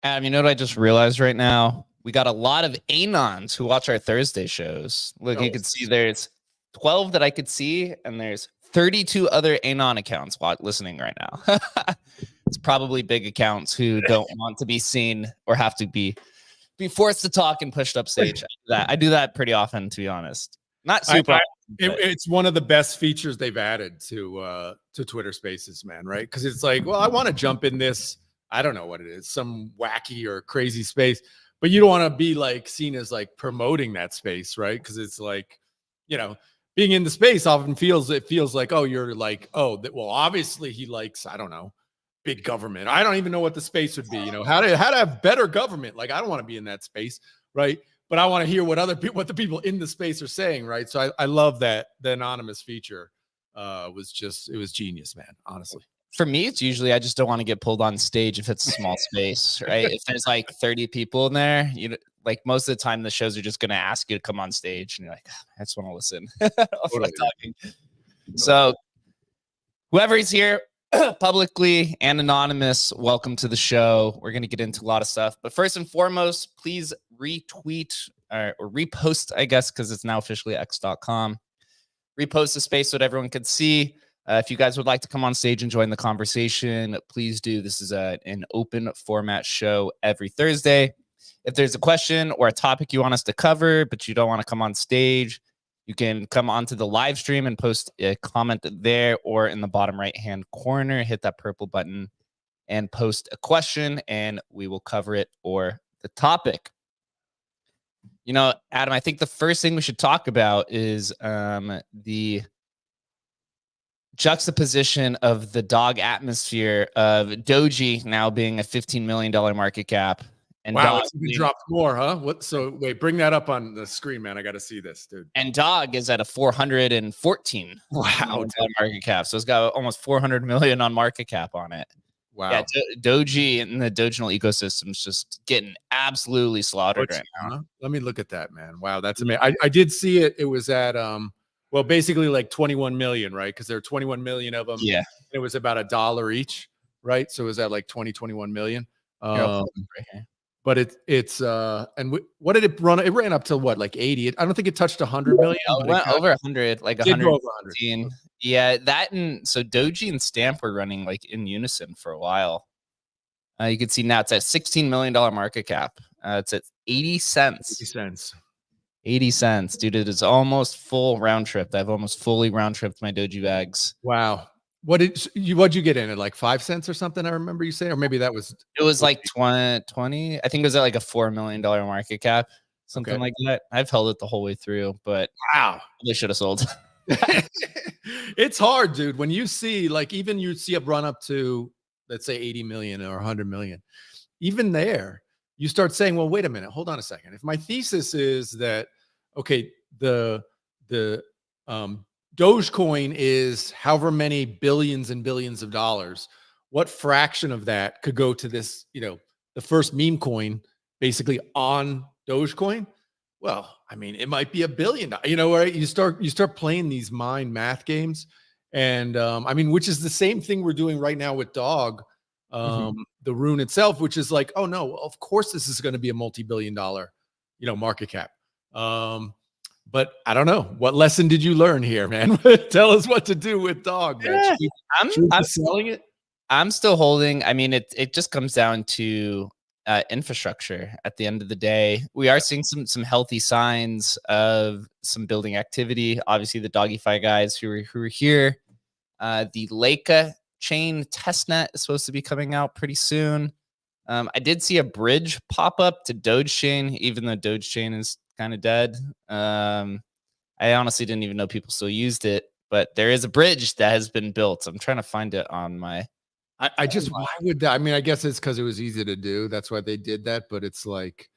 Adam, you know what I just realized right now? We got a lot of Anons who watch our Thursday shows. Look, you can see there's 12 that I could see, and there's 32 other Anon accounts listening right now. It's probably big accounts who don't want to be seen or have to be forced to talk and pushed up stage. I do that pretty often, to be honest. Not super often, it's one of the best features they've added to Twitter Spaces, man, right? Because it's like, well, I want to jump in this, I don't know what it is, some wacky or crazy space, but you don't want to be like seen as like promoting that space, right? Because it's like, you know, being in the space often feels like, oh, you're like, oh, well, obviously he likes, I don't know, big government. I don't even know what the space would be, you know, how to have better government. Like, I don't want to be in that space, right? But I want to hear what the people in the space are saying, right? So I love that the anonymous feature was genius, man, honestly. For me, it's usually I just don't want to get pulled on stage if it's a small space, right? If there's like 30 people in there, you know, like most of the time the shows are just going to ask you to come on stage and you're like, I just want to listen. Totally. So whoever's here publicly and anonymous, welcome to the show. We're going to get into a lot of stuff, but first and foremost, please retweet or repost, I guess, because it's now officially x.com. Repost the space so that everyone could see. If you guys would like to come on stage and join the conversation, please do. This is an open format show every Thursday. If there's a question or a topic you want us to cover, but you don't want to come on stage, you can come onto the live stream and post a comment there, or in the bottom right-hand corner, hit that purple button and post a question, and we will cover it or the topic. You know, Adam, I think the first thing we should talk about is the juxtaposition of the dog atmosphere of Doji now being a $15 million market cap. And wow, it's even dropped more, huh? What? So wait, bring that up on the screen, man. I got to see this, dude. And Dog is at a 414 market cap. So it's got almost 400 million on market cap on it. Wow. Yeah, Doji and the Doginal ecosystem is just getting absolutely slaughtered right now. Let me look at that, man. Wow, that's amazing. I did see it. It was at well, basically like 21 million, right? Because there are 21 million of them. Yeah. It was about $1 each, right? So it was at like 21 million. But it's and what did it run? It ran up to what, like 80? I don't think it touched 100 million. It went over 100, like 115. Yeah, that and so Doji and Stamp were running like in unison for a while. You can see now it's at $16 million market cap. It's at 80 cents. 80 cents. 80 cents, dude. It is almost full round trip. I've almost fully round tripped my Doji bags. Wow. What'd you get in at, like 5 cents or something? I remember you saying, or maybe that was it was like 20. I think it was at like a $4 million market cap, something like that. I've held it the whole way through, but wow, they should have sold. It's hard, dude. When you see like even you see a run up to, let's say 80 million or 100 million, even there, you start saying, well, wait a minute, hold on a second. If my thesis is that okay, the Dogecoin is however many billions and billions of dollars, what fraction of that could go to this, you know, the first meme coin basically on Dogecoin? Well, I mean, it might be $1 billion, you know, right? You start playing these mind math games. And I mean, which is the same thing we're doing right now with Dog, the rune itself, which is like, oh no, of course this is going to be a multi-billion-dollar, you know, market cap. But I don't know. What lesson did you learn here, man? Tell us what to do with Dog, man. Yeah, I'm selling it. I'm still holding. I mean, it just comes down to infrastructure. At the end of the day, we are seeing some healthy signs of some building activity. Obviously, the DeFi guys who are here. The Leica chain testnet is supposed to be coming out pretty soon. I did see a bridge pop up to Doge chain, even though Doge chain is kind of dead. I honestly didn't even know people still used it, but there is a bridge that has been built. I'm trying to find it on my. I just, why would that? I mean, I guess it's because it was easy to do. That's why they did that. But it's like,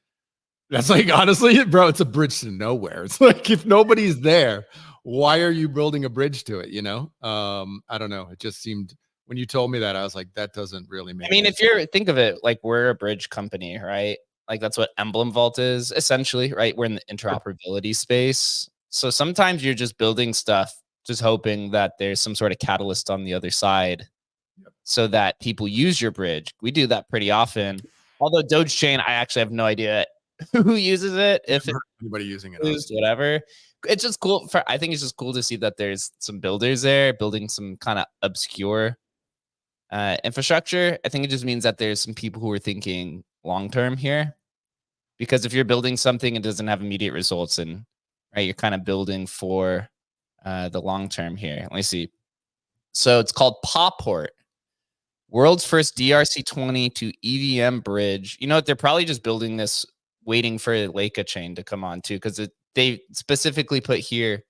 that's like, honestly, bro, it's a bridge to nowhere. It's like, if nobody's there, why are you building a bridge to it? You know, I don't know. It just seemed, when you told me that, I was like, that doesn't really make sense. If you're, think of it like we're a bridge company, right? Like that's what Emblem Vault is essentially, right? We're in the interoperability space. So sometimes you're just building stuff, just hoping that there's some sort of catalyst on the other side so that people use your bridge. We do that pretty often. Although Doge Chain, I actually have no idea who uses it. If it's anybody using it, used, whatever. It's just cool. I think it's just cool to see that there's some builders there building some kind of obscure infrastructure. I think it just means that there's some people who are thinking long term here. Because if you're building something and doesn't have immediate results, and right, you're kind of building for the long term here. Let me see. So it's called Pawport. World's first DRC20 to EVM bridge. You know what? They're probably just building this, waiting for Leica chain to come on too, because they specifically put here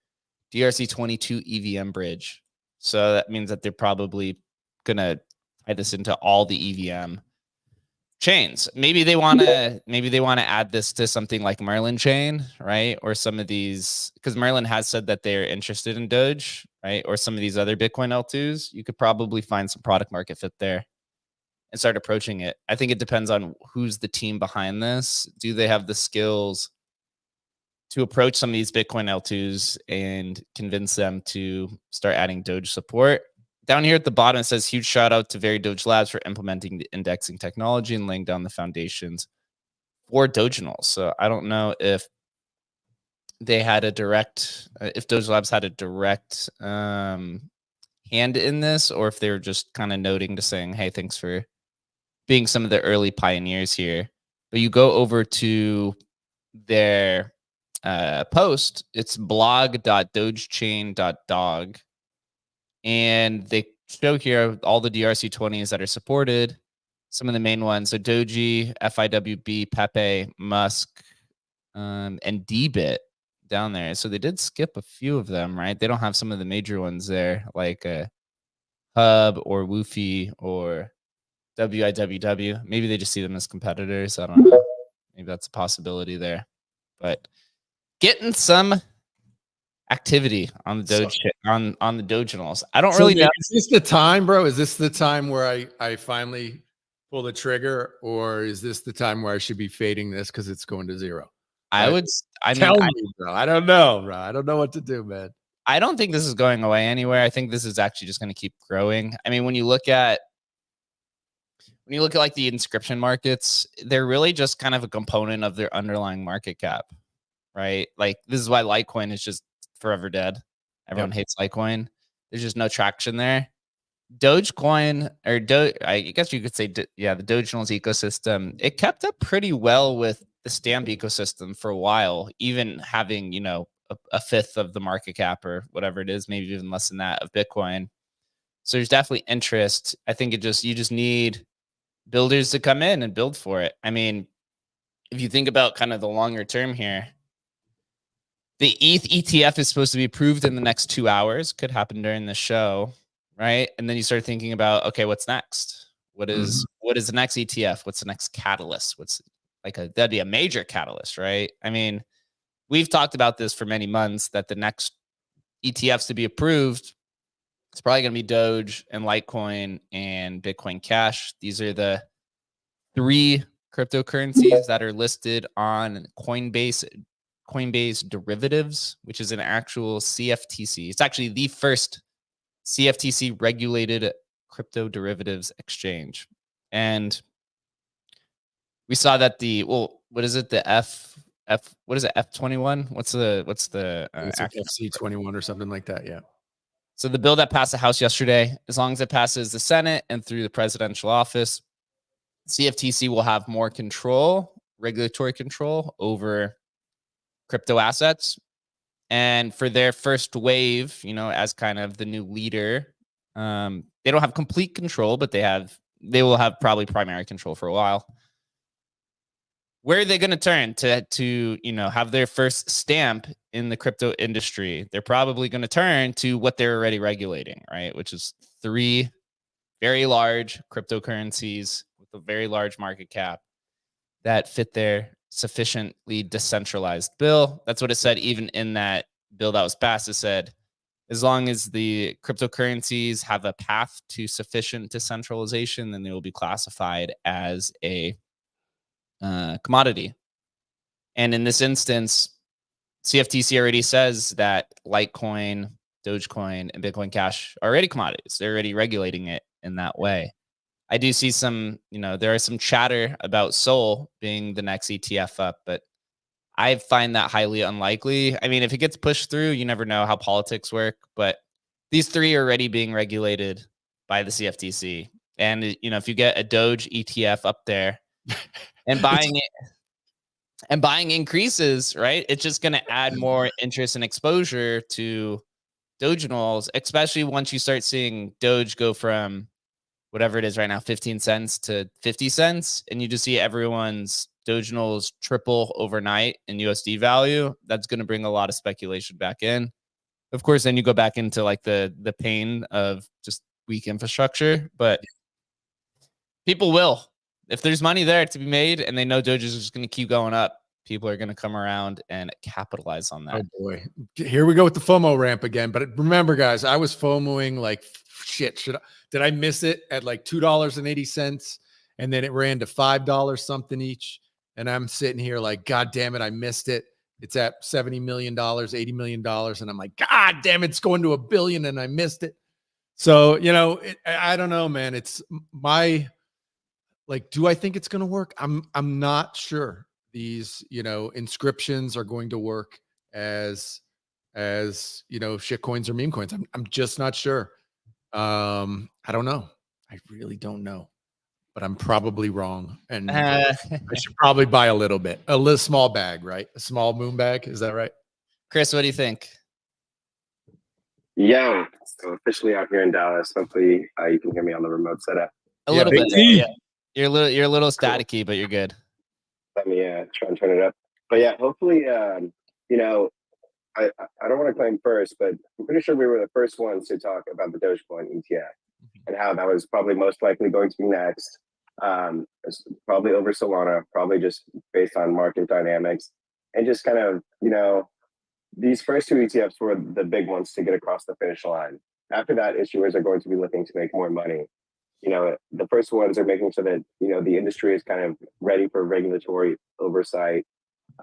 DRC20 to EVM bridge. So that means that they're probably gonna tie this into all the EVM chains. Maybe they want to add this to something like Merlin chain, right? Or some of these, because Merlin has said that they're interested in Doge, right? Or some of these other Bitcoin L2s. You could probably find some product market fit there and start approaching it. I think it depends on who's the team behind this. Do they have the skills to approach some of these Bitcoin L2s and convince them to start adding Doge support? Down here at the bottom, it says huge shout out to Very Doge Labs for implementing the indexing technology and laying down the foundations for Doginals. So I don't know if they had a direct, if Doge Labs had a direct hand in this, or if they were just kind of noting to saying, hey, thanks for being some of the early pioneers here. But you go over to their post, it's blog.dogechain.dog. And they show here all the DRC20s that are supported, some of the main ones. So Doji, FIWB, Pepe, Musk, and Dbit down there. So they did skip a few of them, right? They don't have some of the major ones there, like Hub or Woofy or WIWW. Maybe they just see them as competitors. I don't know. Maybe that's a possibility there. But getting some activity on the Doge on the Doginals. I don't really know. Is this the time, bro? Is this the time where I finally pull the trigger, or is this the time where I should be fading this because it's going to zero? Tell me, bro. I don't know, bro. I don't know what to do, man. I don't think this is going away anywhere. I think this is actually just going to keep growing. I mean, when you look at like the inscription markets, they're really just kind of a component of their underlying market cap, right? Like this is why Litecoin is just forever dead. Everyone hates Litecoin. There's just no traction there. Dogecoin, or I guess you could say, the Doginals ecosystem, it kept up pretty well with the Stamp ecosystem for a while, even having, you know, a fifth of the market cap or whatever it is, maybe even less than that of Bitcoin. So there's definitely interest. I think you just need builders to come in and build for it. I mean, if you think about kind of the longer term here, the ETH ETF is supposed to be approved in the next 2 hours. Could happen during the show, right? And then you start thinking about, okay, what's next? What is the next ETF? What's the next catalyst? That'd be a major catalyst, right? I mean, we've talked about this for many months, that the next ETFs to be approved, it's probably going to be Doge and Litecoin and Bitcoin Cash. These are the 3 cryptocurrencies that are listed on Coinbase Derivatives, which is an actual CFTC. It's actually the first CFTC regulated crypto derivatives exchange. And we saw that what is it? The what is it? F21? What's the FC21 or something like that. Yeah. So the bill that passed the House yesterday, as long as it passes the Senate and through the presidential office, CFTC will have more regulatory control over crypto assets. And for their first wave, you know, as kind of the new leader, they don't have complete control, but they will have probably primary control for a while. Where are they going to turn to, you know, have their first stamp in the crypto industry? They're probably going to turn to what they're already regulating, right? Which is 3 very large cryptocurrencies with a very large market cap that fit their sufficiently decentralized bill. That's what it said. Even in that bill that was passed, it said, as long as the cryptocurrencies have a path to sufficient decentralization, then they will be classified as a commodity. And in this instance, CFTC already says that Litecoin, Dogecoin, and Bitcoin Cash are already commodities. They're already regulating it in that way. I do see some, there is some chatter about Sol being the next ETF up, but I find that highly unlikely. I mean, if it gets pushed through, you never know how politics work, but these three are already being regulated by the CFTC. And, if you get a Doge ETF up there and buying it and buying increases, right? It's just going to add more interest and exposure to Doginals, especially once you start seeing Doge go from whatever it is right now, 15 cents to 50 cents. And you just see everyone's Doginals triple overnight in USD value. That's going to bring a lot of speculation back in. Of course, then you go back into like the pain of just weak infrastructure, but people will. If there's money there to be made and they know Doge is just going to keep going up, people are going to come around and capitalize on that. Oh boy, here we go with the FOMO ramp again. But remember, guys, I was FOMOing like shit. Did I miss it at like $2.80, and then it ran to $5 something each? And I'm sitting here like, God damn it, I missed it. It's at $70 million, $80 million, and I'm like, God damn it, it's going to $1 billion, and I missed it. So I don't know, man. It's my like, do I think it's going to work? I'm not sure. These inscriptions are going to work as shit coins or meme coins. I'm just not sure. I don't know. I really don't know, but I'm probably wrong, and I should probably buy a little small bag, right? A small moon bag. Is that right? Chris, what do you think? Yeah, so officially out here in Dallas. Hopefully you can hear me on the remote setup. A little bit. Yeah. You're a little staticky, but you're good. Let me try and turn it up. But yeah, hopefully, I don't want to claim first, but I'm pretty sure we were the first ones to talk about the Dogecoin ETF and how that was probably most likely going to be next. It's probably over Solana, probably just based on market dynamics, and just kind of, these first two ETFs were the big ones to get across the finish line. After that, issuers are going to be looking to make more money. The first ones are making sure that, the industry is kind of ready for regulatory oversight,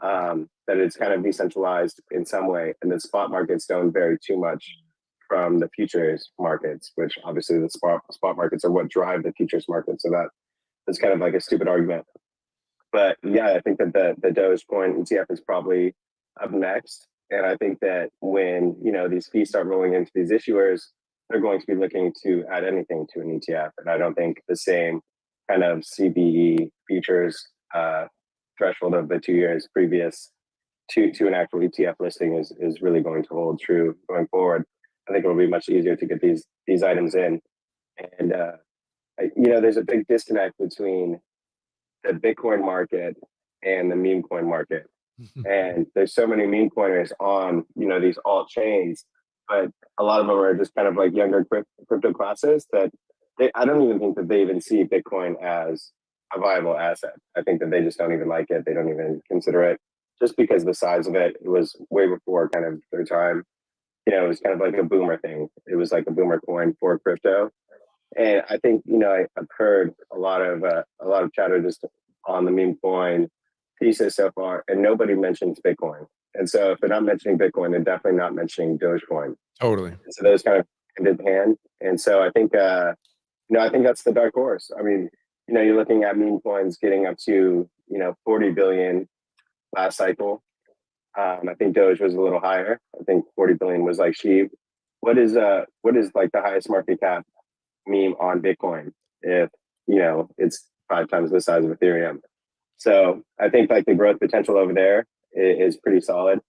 that it's kind of decentralized in some way, and the spot markets don't vary too much from the futures markets, which obviously the spot markets are what drive the futures market. So that's kind of like a stupid argument. But yeah, I think that the Dogecoin ETF is probably up next. And I think that when, these fees start rolling into these issuers, they're going to be looking to add anything to an ETF. And I don't think the same kind of CBE futures threshold of the 2 years previous to an actual ETF listing is really going to hold true going forward. I think it will be much easier to get these items in. And, there's a big disconnect between the Bitcoin market and the meme coin market. And there's so many meme coiners on, these alt chains, but a lot of them are just kind of like younger crypto classes that I don't even think that they even see Bitcoin as a viable asset. I think that they just don't even like it. They don't even consider it just because the size of it was way before kind of their time. It was kind of like a boomer thing. It was like a boomer coin for crypto. And I think, I've heard a lot of chatter just on the meme coin thesis so far, and nobody mentions Bitcoin. And so if they're not mentioning Bitcoin, they're definitely not mentioning Dogecoin. Totally. And so those kind of hand in hand. And so I think, I think that's the dark horse. I mean, you're looking at meme coins getting up to, 40 billion last cycle. I think Doge was a little higher. I think 40 billion was like Sheep. What is like the highest market cap meme on Bitcoin if, it's 5 times the size of Ethereum? So I think like the growth potential over there is pretty solid,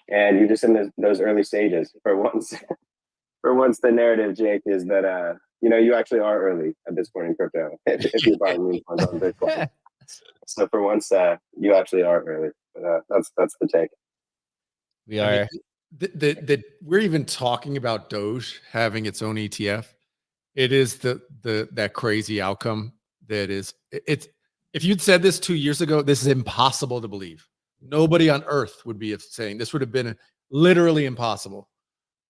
and you're just in those early stages. For once, the narrative, Jake, is that you actually are early at this point in crypto if you're buying meme coins on Bitcoin. So for once, you actually are early. But, that's the take. We are. We're even talking about Doge having its own ETF. It is that crazy outcome that is it's. If you'd said this 2 years ago, this is impossible to believe. Nobody on earth would be saying this would have been literally impossible.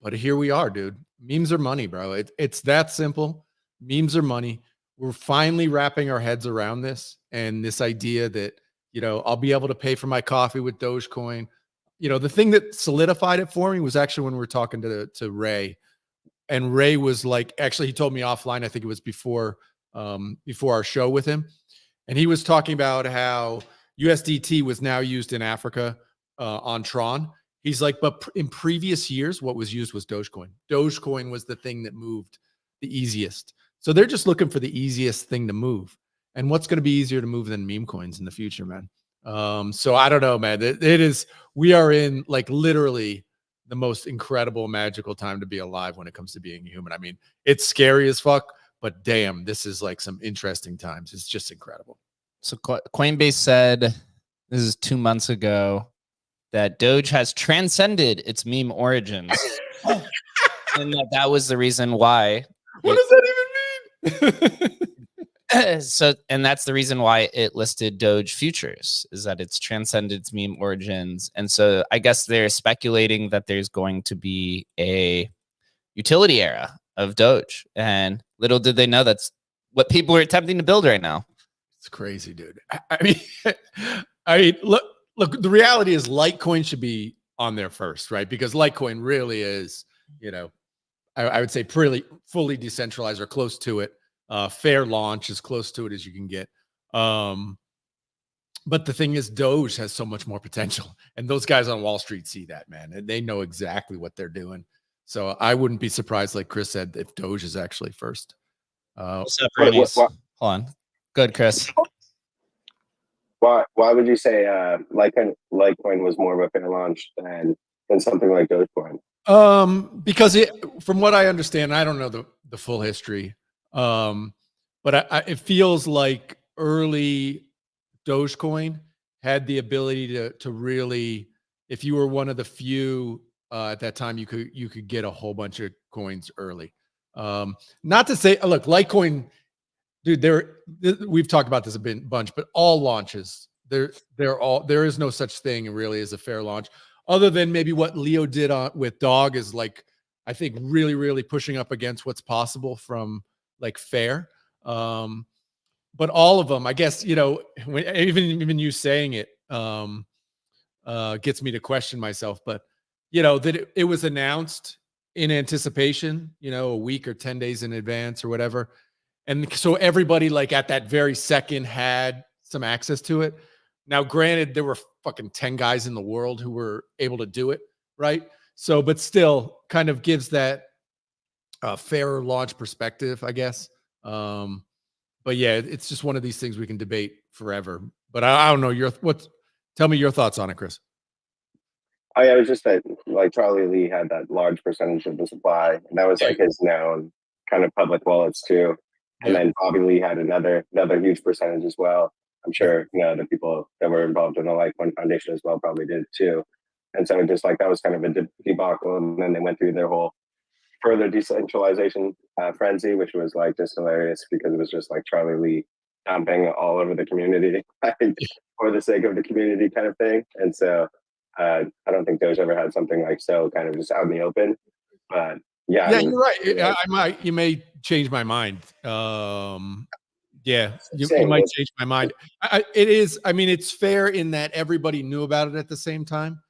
But here we are, dude. Memes are money, bro. It's that simple. Memes are money. We're finally wrapping our heads around this and this idea that, I'll be able to pay for my coffee with Dogecoin. The thing that solidified it for me was actually when we were talking to Ray. And Ray was like, actually, he told me offline, I think it was before before our show with him, and he was talking about how USDT was now used in Africa on Tron. He's like, but in previous years, what was used was Dogecoin. Dogecoin was the thing that moved the easiest. So they're just looking for the easiest thing to move. And what's going to be easier to move than meme coins in the future, man? So I don't know, man. It is, we are in like literally the most incredible, magical time to be alive when it comes to being human. I mean, it's scary as fuck, but damn, this is like some interesting times. It's just incredible. So Coinbase said, this is 2 months ago, that Doge has transcended its meme origins. And that was the reason why. What does that even mean? And that's the reason why it listed Doge futures, is that it's transcended its meme origins. And so I guess they're speculating that there's going to be a utility era of Doge. And little did they know that's what people are attempting to build right now. It's crazy, dude. I mean, look, the reality is Litecoin should be on there first, right? Because Litecoin really is, you know, I would say pretty fully decentralized or close to it. Fair launch, as close to it as you can get. But the thing is, Doge has so much more potential, and those guys on Wall Street see that, man, and they know exactly what they're doing. So I wouldn't be surprised, like Chris said, if Doge is actually first. What's up, Bernice? Hold on. Good, Chris. Why would you say Litecoin was more of a fair launch than something like Dogecoin? Because from what I understand, I don't know the full history. But it feels like early Dogecoin had the ability to really, if you were one of the few at that time, you could get a whole bunch of coins early. Not to say, look, Litecoin, dude, we've talked about this a bunch, but all launches, there is no such thing really as a fair launch, other than maybe what Leo did with Dog is like, I think really, really pushing up against what's possible from like fair. But all of them, I guess, you know, even you saying it gets me to question myself, but you know, that it was announced in anticipation, you know, a week or 10 days in advance or whatever. And so everybody like at that very second had some access to it. Now, granted, there were fucking 10 guys in the world who were able to do it, right? So, but still kind of gives that fairer launch perspective, I guess. But yeah, it's just one of these things we can debate forever. But I don't know tell me your thoughts on it, Chris. Oh yeah, it was just that like Charlie Lee had that large percentage of the supply, and that was like his known kind of public wallets too. And then Bobby Lee had another huge percentage as well. I'm sure you know the people that were involved in the Litecoin Foundation as well probably did too. And so just like that was kind of a debacle, and then they went through their whole further decentralization frenzy, which was like just hilarious because it was just like Charlie Lee dumping all over the community for the sake of the community kind of thing. And so I don't think Doge ever had something like so kind of just out in the open. But yeah, yeah, you're right. You may change my mind. Yeah, you might change my mind. It is. I mean, it's fair in that everybody knew about it at the same time.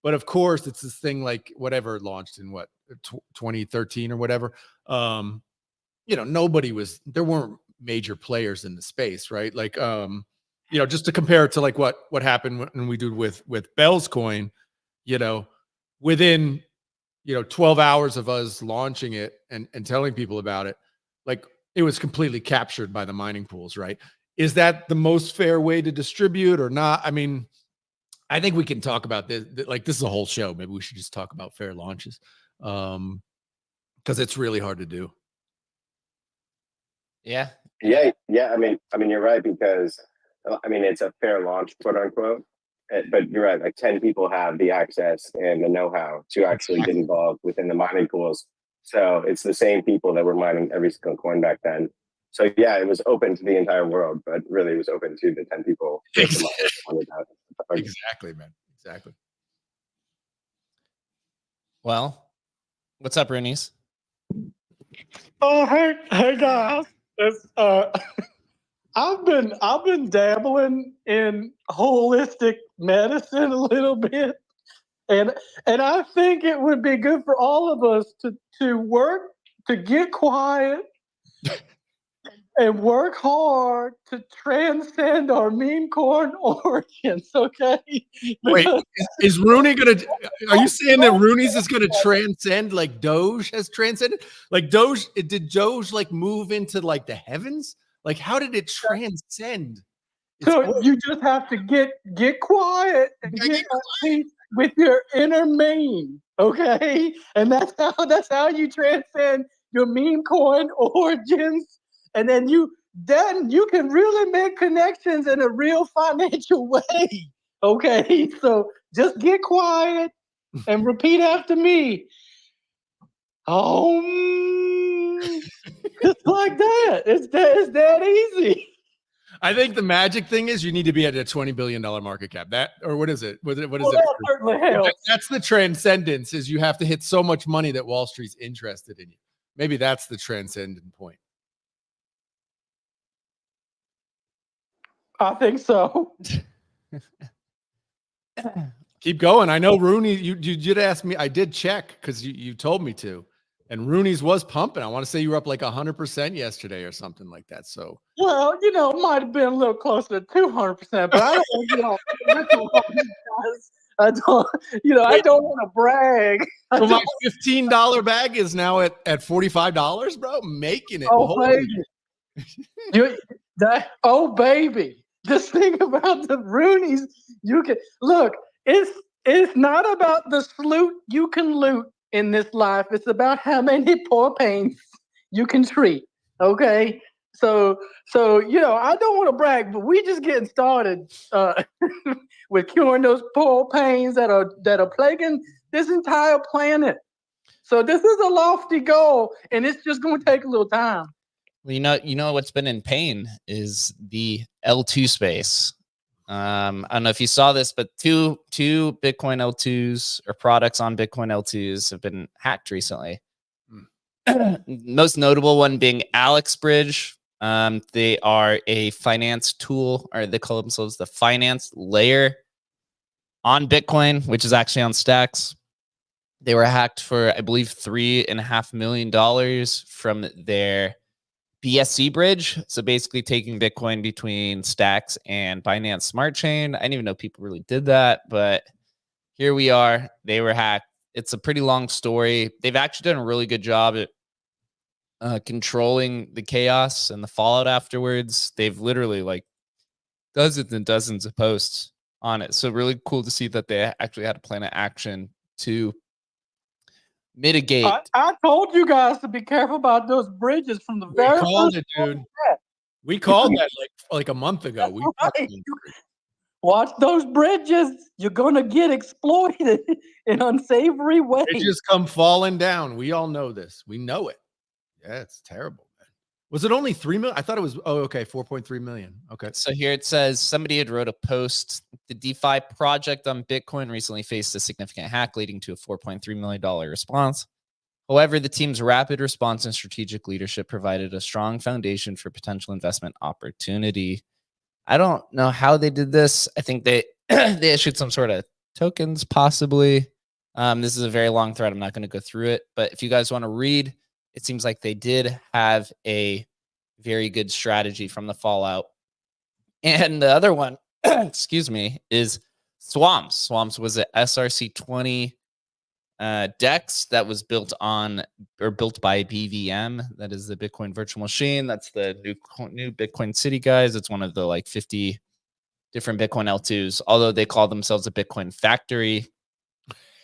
But of course, it's this thing like whatever launched in 2013 or whatever. You know, there weren't major players in the space, right? Like, you know, just to compare it to like what happened when we did with Bell's coin, you know, within, 12 hours of us launching it and telling people about it, like it was completely captured by the mining pools, right? Is that the most fair way to distribute or not? I mean, I think we can talk about this. Like this is a whole show. Maybe we should just talk about fair launches. Because it's really hard to do. Yeah. I mean, you're right because I mean it's a fair launch, quote unquote. But you're right. Like 10 people have the access and the know-how to actually get involved within the mining pools. So it's the same people that were mining every single coin back then. So yeah, it was open to the entire world, but really it was open to the 10 people. Exactly, man. Exactly. Well, what's up, Roonies? Oh, hey guys. It's I've been dabbling in holistic medicine a little bit, and I think it would be good for all of us to work to get quiet and work hard to transcend our meme coin origins, okay? Wait, is Rooney gonna? Are you saying that Rooney's is gonna transcend like Doge has transcended? Like Doge, did Doge like move into like the heavens? Like how did it transcend? So you just have to get quiet and get at peace with your inner meme, okay? And that's how you transcend your meme coin origins, and then you can really make connections in a real financial way, okay? So just get quiet and repeat after me. Just like that. It's that easy. I think the magic thing is you need to be at a $20 billion market cap. That, or what is it? What is Well, it? that certainly helps. That's the transcendence, is you have to hit so much money that Wall Street's interested in you. Maybe that's the transcendent point. I think so. Keep going. I know Rooney, you did ask me. I did check because you told me to. And Rooney's was pumping. I want to say you were up like 100% yesterday or something like that. So, well, it might have been a little closer to 200%, but I don't want I don't want to brag. so my $15 bag is now at $45, bro. Making it. Oh, baby. Baby. This thing about the Roonies, you can look, it's not about the sloot you can loot in this life. It's about how many poor pains you can treat. Okay. So I don't want to brag, but we just getting started with curing those poor pains that are plaguing this entire planet. So this is a lofty goal, and it's just going to take a little time. Well, you know what's been in pain is the L2 space. I don't know if you saw this, but two Bitcoin L2s or products on Bitcoin L2s have been hacked recently. Most notable one being Ethscriptions. They are a finance tool, or they call themselves the finance layer on Bitcoin, which is actually on Stacks. They were hacked for, I believe, $3.5 million from their BSC bridge. So basically taking Bitcoin between Stacks and Binance Smart Chain. I didn't even know people really did that, but here we are. They were hacked. It's a pretty long story. They've actually done a really good job at controlling the chaos and the fallout afterwards. They've literally like dozens and dozens of posts on it. So really cool to see that they actually had a plan of action to mitigate. I told you guys to be careful about those bridges from the very We called first it, dude. We called that like a month ago. Right. Watch those bridges. You're gonna get exploited in unsavory ways. It just come falling down. We all know this. We know it. Yeah, it's terrible, man. Was it only 3 million? I thought it was, 4.3 million. Okay. So here it says somebody had wrote a post. The DeFi project on Bitcoin recently faced a significant hack, leading to a $4.3 million response. However, the team's rapid response and strategic leadership provided a strong foundation for potential investment opportunity. I don't know how they did this. I think they they issued some sort of tokens, possibly. This is a very long thread. I'm not going to go through it. But if you guys want to read, it seems like they did have a very good strategy from the fallout. And the other one, excuse me, is Swamps. Swamps was an SRC20 DEX that was built by BVM. That is the Bitcoin virtual machine. That's the new Bitcoin City guys. It's one of the like 50 different Bitcoin L2s, although they call themselves a Bitcoin factory.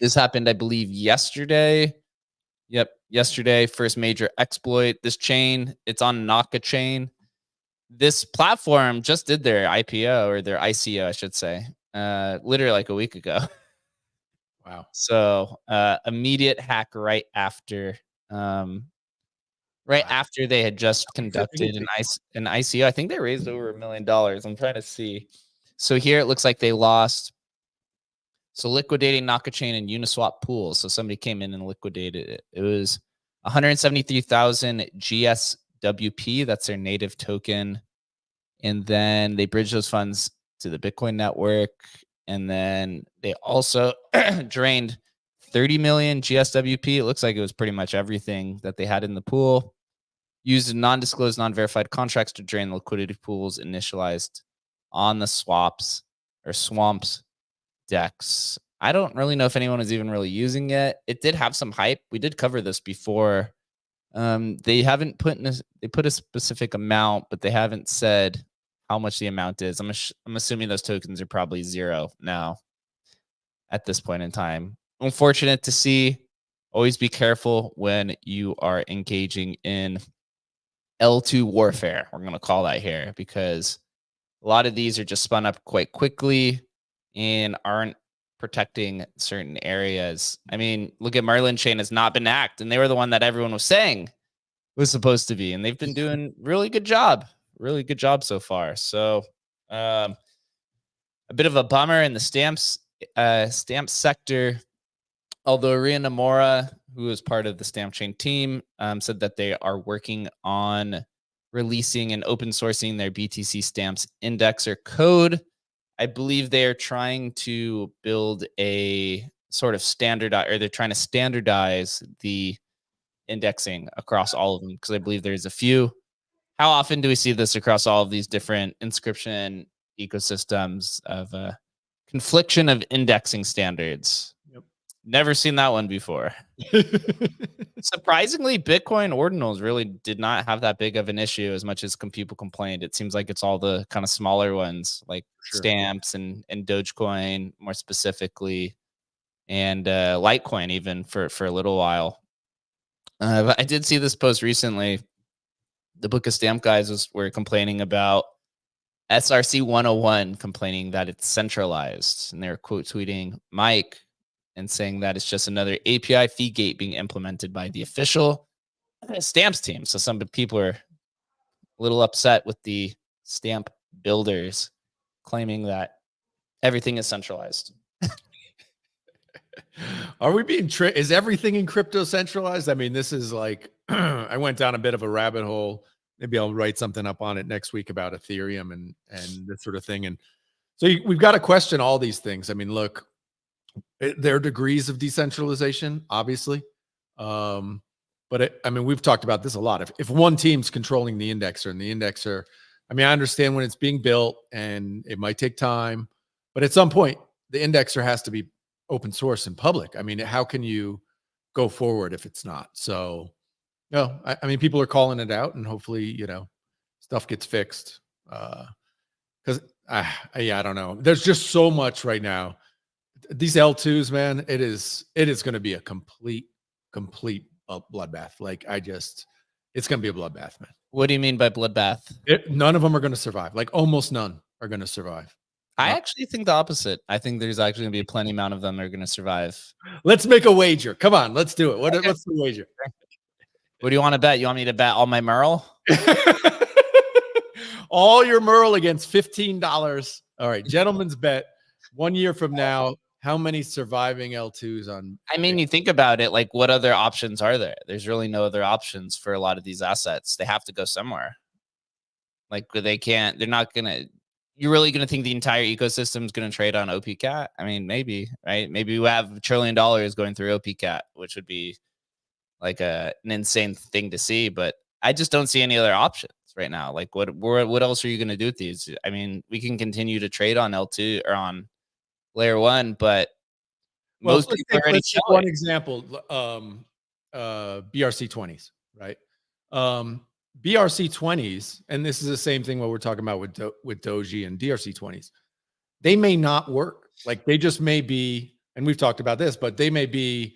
This happened, I believe, yesterday. Yep, yesterday, first major exploit. This chain, it's on Naka chain. This platform just did their IPO, or their ICO, I should say, literally like a week ago. Wow. So immediate hack right after after they had just conducted an ICO. I think they raised over $1 million. I'm trying to see. So here it looks like they lost. So liquidating Naka chain and Uniswap pools. So somebody came in and liquidated it. It was 173,000 GSWP. That's their native token. And then they bridged those funds to the Bitcoin network. And then they also drained 30 million GSWP. It looks like it was pretty much everything that they had in the pool. used non-disclosed, non-verified contracts to drain liquidity pools initialized on the swamps decks. I don't really know if anyone is even really using it. It did have some hype. We did cover this before. They haven't they put a specific amount, but they haven't said how much the amount is. I'm assuming those tokens are probably 0 now at this point in time. Unfortunate to see. Always be careful when you are engaging in L2 warfare. We're going to call that here, because a lot of these are just spun up quite quickly and aren't protecting certain areas. I mean, look at Merlin Chain has not been hacked, and they were the one that everyone was saying was supposed to be, and they've been doing really good job so far. So a bit of a bummer in the stamps sector, although Ria Namora, who is part of the Stamp Chain team, said that they are working on releasing and open sourcing their BTC stamps indexer code. I believe they are trying to build a sort of they're trying to standardize the indexing across all of them, because I believe there's a few. How often do we see this across all of these different Inscription ecosystems of a confliction of indexing standards? Yep. Never seen that one before. Surprisingly, Bitcoin ordinals really did not have that big of an issue as much as people complained. It seems like it's all the kind of smaller ones like stamps and Dogecoin more specifically, and Litecoin even for a little while. But I did see this post recently. The Book of Stamp guys were complaining about SRC 101, complaining that it's centralized, and they were quote tweeting Mike and saying that it's just another API fee gate being implemented by the official stamps team. So some people are a little upset with the stamp builders claiming that everything is centralized. Are we being is everything in crypto centralized? I mean, this is like, I went down a bit of a rabbit hole. Maybe I'll write something up on it next week about Ethereum and this sort of thing. And so we've got to question all these things. I mean, look, there are degrees of decentralization, obviously. But I mean, we've talked about this a lot. If one team's controlling the indexer and the indexer, I mean, I understand when it's being built and it might take time, but at some point the indexer has to be open source and public. I mean, how can you go forward if it's not? So, no, I mean, people are calling it out, and hopefully, stuff gets fixed. Because yeah, I don't know. There's just so much right now. These L2s, man, it is going to be a complete bloodbath. Like it's going to be a bloodbath, man. What do you mean by bloodbath? None of them are going to survive. Like almost none are going to survive. I actually think the opposite. I think there's actually going to be plenty amount of them that are going to survive. Let's make a wager. Come on, let's do it. What's the wager? What do you want to bet? You want me to bet all my Merle? All your Merle against $15. All right, gentlemen's bet. 1 year from now, how many surviving L2s on? I mean, you think about it, like what other options are there? There's really no other options for a lot of these assets. They have to go somewhere. Like they're not going to, you're really going to think the entire ecosystem is going to trade on OPCat? I mean, maybe, right? Maybe we have $1 trillion going through OPCat, which would be like an insane thing to see, but I just don't see any other options right now. Like what else are you going to do with these? I mean, we can continue to trade on L2 or on layer 1, but most people are already selling. One example, BRC20s, right? BRC20s, and this is the same thing what we're talking about with Doji and DRC20s. They may not work. Like they just may be, and we've talked about this, but they may be,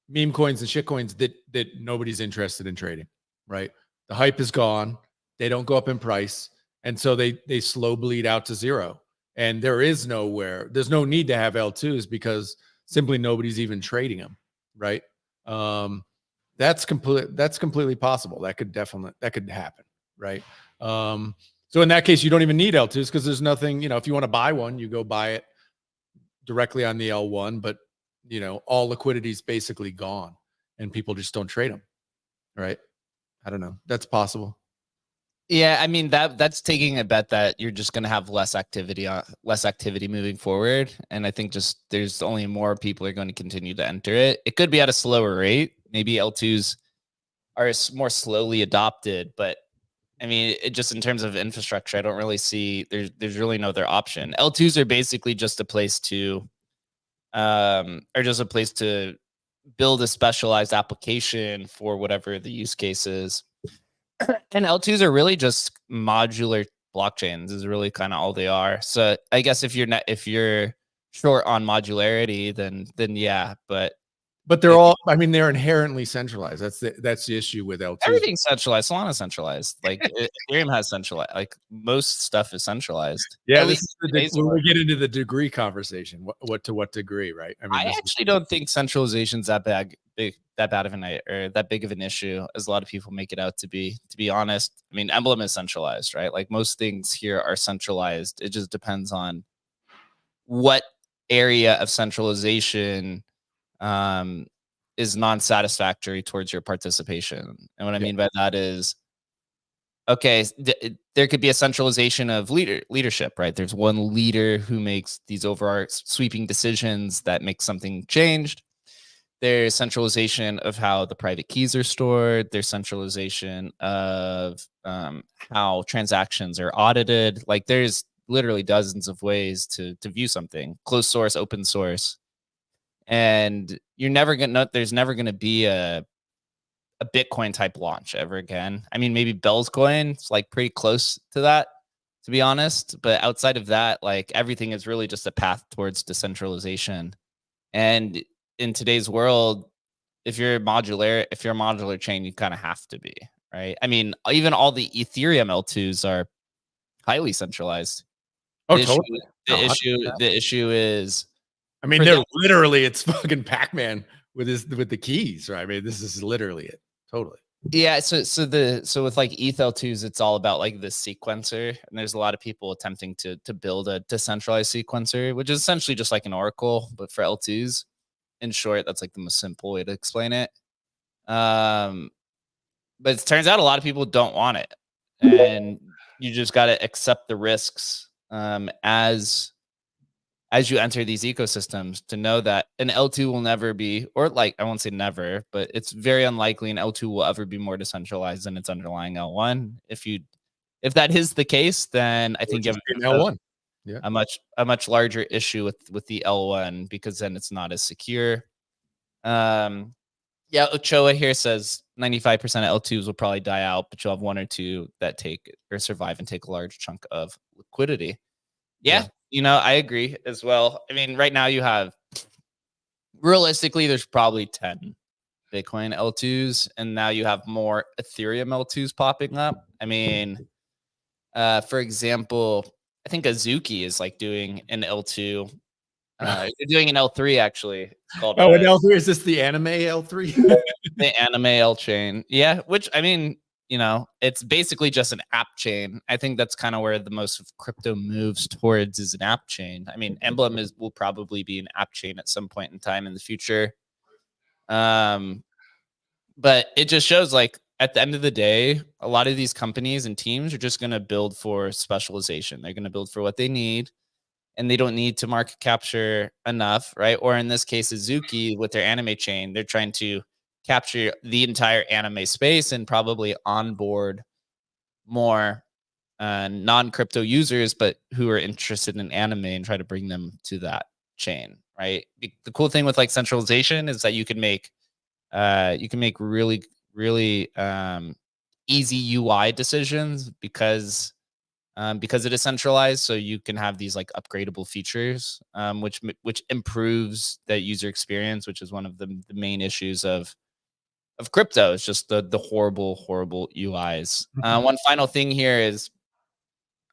meme coins and shit coins that nobody's interested in trading, right? The hype is gone. They don't go up in price. And so they slow bleed out to zero. And there's no need to have L2s because simply nobody's even trading them, right? That's completely possible. That could happen, right? So in that case, you don't even need L2s because there's nothing, if you want to buy one, you go buy it directly on the L1, but all liquidity is basically gone and people just don't trade them, right? I don't know. That's possible. Yeah, I mean that's taking a bet that you're just going to have less activity moving forward, and I think just there's only more people are going to continue to enter it. It could be at a slower rate. Maybe L2s are more slowly adopted. But I mean, it just in terms of infrastructure, I don't really see there's really no other option. L2s are basically just a place to build a specialized application for whatever the use case is. And L2s are really just modular blockchains is really kind of all they are. So I guess if you're short on modularity, then yeah, but they're all, I mean, they're inherently centralized. That's the issue with L2s. Everything's centralized. Solana's centralized. Like Ethereum has centralized. Like most stuff is centralized. Yeah, at least when we get into the degree conversation, to what degree, right? I mean, I actually don't think centralization's that big of an issue as a lot of people make it out to be. To be honest, I mean, Emblem is centralized, right? Like most things here are centralized. It just depends on what area of centralization is non-satisfactory towards your participation. And what I mean by that is, okay, there could be a centralization of leadership, right? There's one leader who makes these overall sweeping decisions that make something changed. There's centralization of how the private keys are stored. There's centralization of how transactions are audited. Like there's literally dozens of ways to view something. Closed source, open source. And there's never gonna be a Bitcoin type launch ever again. I mean, maybe Bell's coin is like pretty close to that, to be honest. But outside of that, like everything is really just a path towards decentralization. And in today's world, if you're a modular chain, you kind of have to be, right? I mean, even all the Ethereum L2s are highly centralized. Totally. The issue is, I mean, they're literally, it's fucking Pac-Man with the keys, right? I mean, this is literally it. Totally. Yeah. So with like ETH L2s, it's all about like the sequencer, and there's a lot of people attempting to build a decentralized sequencer, which is essentially just like an oracle, but for L2s. In short, that's like the most simple way to explain it. But it turns out a lot of people don't want it, and you just got to accept the risks as you enter these ecosystems to know that an L2 will never be, or like, I won't say never, but it's very unlikely an L2 will ever be more decentralized than its underlying L1. If that is the case, then I think you have an L1. Yeah. A much larger issue with the L1, because then it's not as secure. Ochoa here says 95% of L2s will probably die out, but you'll have one or two that take or survive and take a large chunk of liquidity. Yeah. I agree as well. I mean, right now you have, realistically, there's probably 10 Bitcoin L2s, and now you have more Ethereum L2s popping up. I mean, for example, I think Azuki is like doing an L2. They're doing an L3 actually. It's called an L3. Is this the anime L3? The anime L chain. Yeah, which I mean, it's basically just an app chain. I think that's kind of where the most of crypto moves towards, is an app chain. I mean, Emblem will probably be an app chain at some point in time in the future. But it just shows, like, at the end of the day, a lot of these companies and teams are just going to build for specialization. They're going to build for what they need, and they don't need to market capture enough, right? Or in this case, Azuki with their anime chain, they're trying to capture the entire anime space and probably onboard more non-crypto users, but who are interested in anime, and try to bring them to that chain, right? The cool thing with like centralization is that you can make really, really easy UI decisions because it is centralized. So you can have these like upgradable features, which improves the user experience, which is one of the main issues of crypto. It's just the horrible UIs. One final thing here is,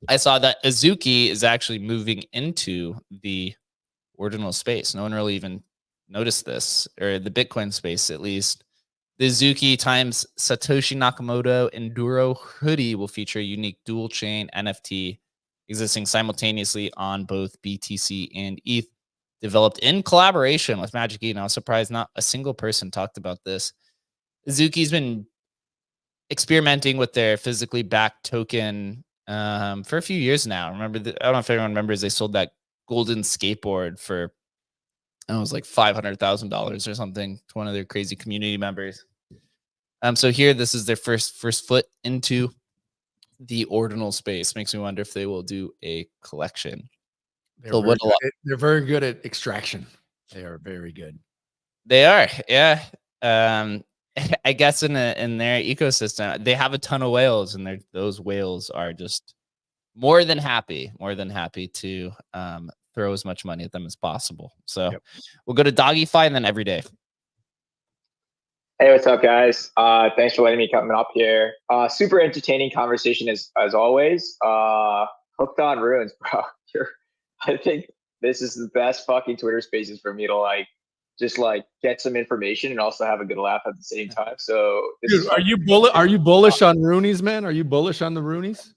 I saw that Azuki is actually moving into the ordinal space. No one really even noticed this, or the Bitcoin space at least. The Azuki times Satoshi Nakamoto Enduro hoodie will feature a unique dual chain NFT existing simultaneously on both BTC and ETH, developed in collaboration with Magic Eden. I was surprised not a single person talked about this. Azuki's been experimenting with their physically backed token for a few years now. I don't know if everyone remembers, they sold that golden skateboard for, it was like $500,000 or something to one of their crazy community members. So here, this is their first foot into the ordinal space. Makes me wonder if they will do a collection. They're very good at extraction. They are very good. They are, yeah. I guess in their ecosystem, they have a ton of whales, and those whales are just more than happy to throw as much money at them as possible. So we'll go to DogiFi and then every day. Hey, what's up, guys? Thanks for letting me come up here. Super entertaining conversation as always. Hooked on runes, bro. I think this is the best fucking Twitter spaces for me to just get some information and also have a good laugh at the same time. So, dude, are you bullish on Roonies, man? Are you bullish on the Roonies?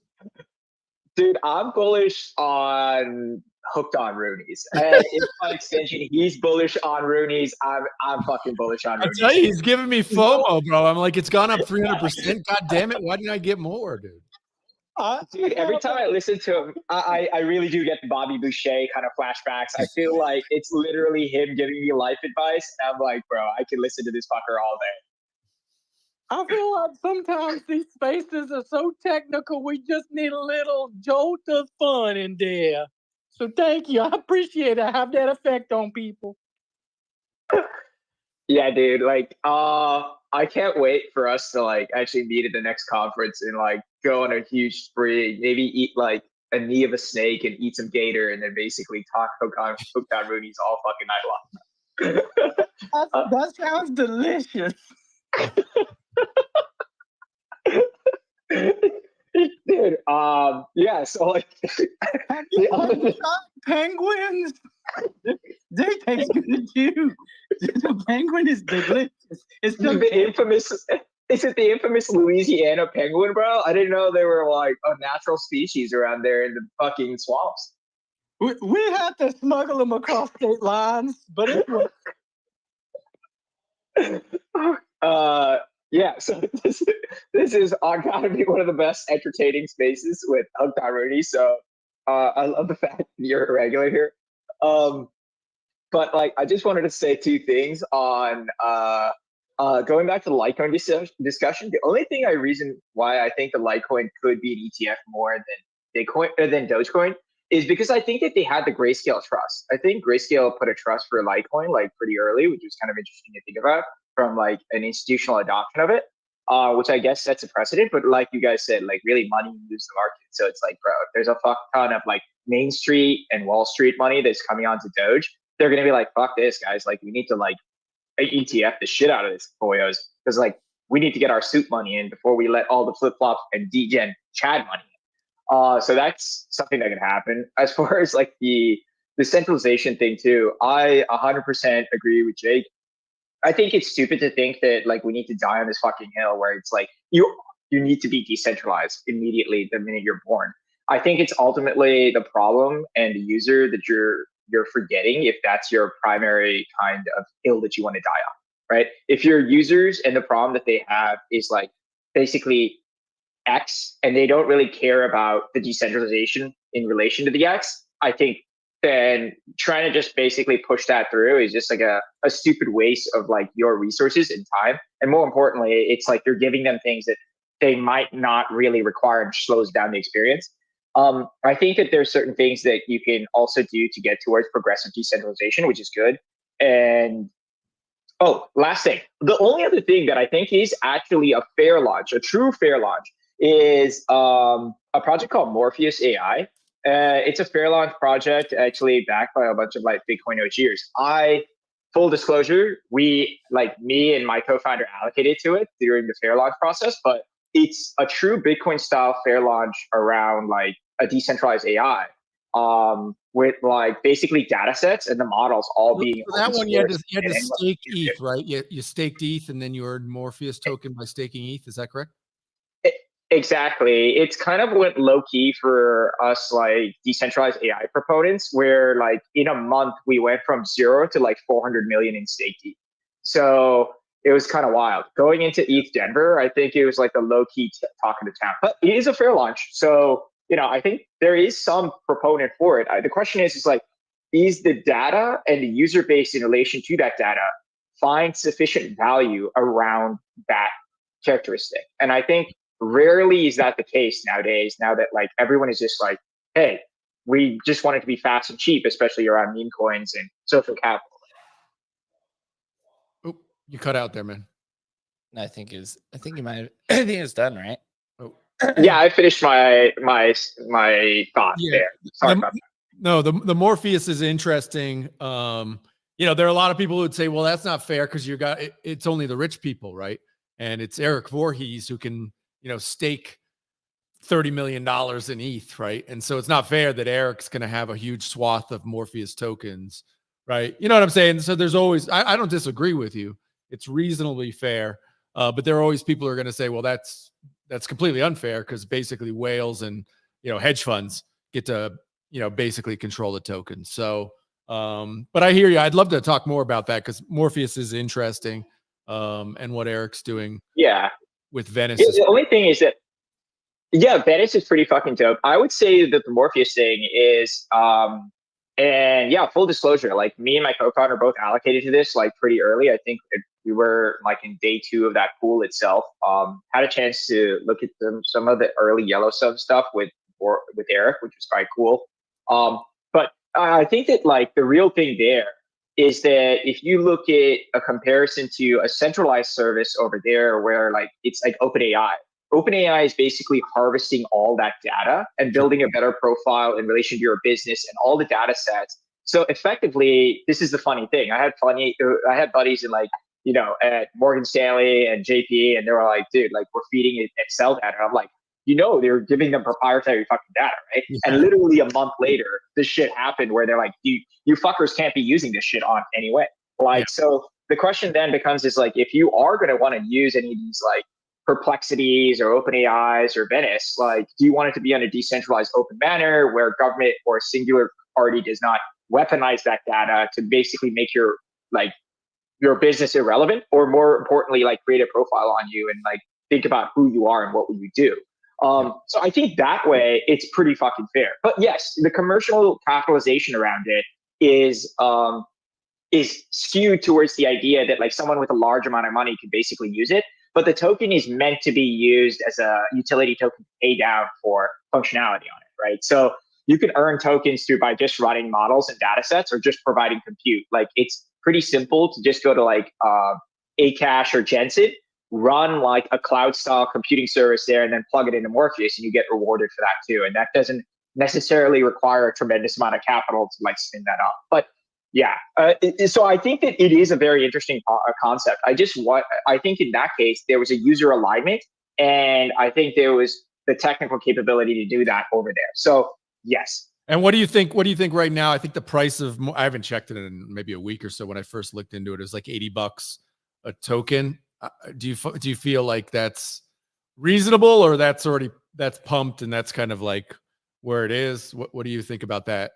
Dude, I'm bullish on hooked on Roonies. And if by extension he's bullish on Roonies, I'm fucking bullish on Roonies. I tell you, he's giving me FOMO, bro. I'm like, it's gone up 300%. God damn it! Why didn't I get more, dude? Dude, every time I listen to him, I really do get the Bobby Boucher kind of flashbacks. I feel like it's literally him giving me life advice. And I'm like, bro, I can listen to this fucker all day. I feel like sometimes these spaces are so technical, we just need a little jolt of fun in there. So thank you. I appreciate it. I have that effect on people. Yeah, dude. I can't wait for us to actually meet at the next conference and go on a huge spree. Maybe eat a knee of a snake and eat some gator, and then basically talk hooked on Roonies all fucking night long. That sounds delicious. Dude, yeah. So penguins. They taste good too. The penguin is delicious. It's the infamous. Is it the infamous Louisiana penguin, bro? I didn't know they were a natural species around there in the fucking swamps. We had to smuggle them across state lines, but it was. Yeah, so this is gotta be one of the best entertaining spaces with Hooked on Rooney. So I love the fact that you're a regular here. But I just wanted to say two things on going back to the Litecoin discussion. The only reason why I think the Litecoin could be an ETF more than Bitcoin than Dogecoin is because I think that they had the Grayscale trust. I think Grayscale put a trust for Litecoin pretty early, which was kind of interesting to think about from an institutional adoption of it, which I guess sets a precedent. But like you guys said, really money moves the market. So it's bro, if there's a fuck ton of Main Street and Wall Street money that's coming onto Doge, they're gonna be fuck this, guys. We need to ETF the shit out of this boyos because we need to get our suit money in before we let all the flip flop and degen Chad money in. So that's something that can happen. As far as the centralization thing too, I 100% agree with Jake. I think it's stupid to think that we need to die on this fucking hill where it's you need to be decentralized immediately the minute you're born. I think it's ultimately the problem and the user that you're forgetting if that's your primary kind of hill that you want to die on, right? If your users and the problem that they have is basically X and they don't really care about the decentralization in relation to the X, I think then trying to just basically push that through is just a stupid waste of your resources and time. And more importantly, it's you're giving them things that they might not really require and slows down the experience. I think that there's certain things that you can also do to get towards progressive decentralization, which is good. And last thing, the only other thing that I think is actually a fair launch, a true fair launch, is a project called Morpheus AI. It's a fair launch project actually backed by a bunch of Bitcoin OGers. Full disclosure, me and my co-founder allocated to it during the fair launch process, but it's a true Bitcoin style fair launch around a decentralized AI with basically data sets and the models all being for that one. You had to stake ETH, right? You staked ETH and then you earned Morpheus token by staking ETH. Is that correct? Exactly. It's kind of went low key for us decentralized AI proponents where in a month we went from 0 to 400 million in staked ETH. So it was kind of wild. Going into ETH Denver, I think it was a low key talk of the town. But it is a fair launch. So, I think there is some proponent for it. The question is is the data and the user base in relation to that data find sufficient value around that characteristic. And I think rarely is that the case nowadays, now that like everyone is just like, hey, we just want it to be fast and cheap, especially around meme coins and social capital. Oh, you cut out there, man. I think you might have, I think it's done, right? Oh. Yeah, I finished my thought there. Sorry about that. No, the Morpheus is interesting. You know, there are a lot of people who would say, well, that's not fair because it's only the rich people, right? And it's Eric Voorhees who can, you know, stake $30 million in ETH, right? And so it's not fair that Eric's going to have a huge swath of Morpheus tokens, right? You know what I'm saying? So there's always, I don't disagree with you. It's reasonably fair. But there are always people who are going to say, well, that's completely unfair because basically whales and, you know, hedge funds get to, you know, basically control the token. So, but I hear you. I'd love to talk more about that because Morpheus is interesting, and what Eric's doing. Yeah. With Venice. The only thing is that, yeah, Venice is pretty fucking dope. I would say that the Morpheus thing is, and yeah, full disclosure, like me and my co-founder both allocated to this like pretty early. I think we were like in day 2 of that pool itself. Had a chance to look at some of the early Yellowstone stuff with Eric, which was quite cool. But I think that like the real thing there is that if you look at a comparison to a centralized service over there where like it's like OpenAI is basically harvesting all that data and building a better profile in relation to your business and all the data sets. So effectively, this is the funny thing. I had buddies in like, you know, at Morgan Stanley and JP, and they were like, dude, like we're feeding it Excel data. And I'm like, you know, they're giving them proprietary fucking data, right? Yeah. And literally a month later, this shit happened where they're like, you fuckers can't be using this shit on anyway. Like, so the question then becomes is like, if you are going to want to use any of these like Perplexities or OpenAIs or Venice, like, do you want it to be on a decentralized open manner where government or a singular party does not weaponize that data to basically make your business irrelevant, or more importantly, like create a profile on you and like think about who you are and what will you do? So I think that way it's pretty fucking fair. But yes, the commercial capitalization around it is skewed towards the idea that like someone with a large amount of money can basically use it. But the token is meant to be used as a utility token to pay down for functionality on it, right? So you can earn tokens by just running models and data sets or just providing compute. Like it's pretty simple to just go to like Akash or Gensid, run like a cloud style computing service there, and then plug it into Morpheus and you get rewarded for that too. And that doesn't necessarily require a tremendous amount of capital to like spin that up. But yeah, so I think that it is a very interesting concept. I think in that case, there was a user alignment, and I think there was the technical capability to do that over there. So yes. And what do you think? What do you think right now? I think the price of, I haven't checked it in maybe a week or so. When I first looked into it, it was like $80 a token. Do you feel like that's reasonable, or that's pumped and that's kind of like where it is? What do you think about that?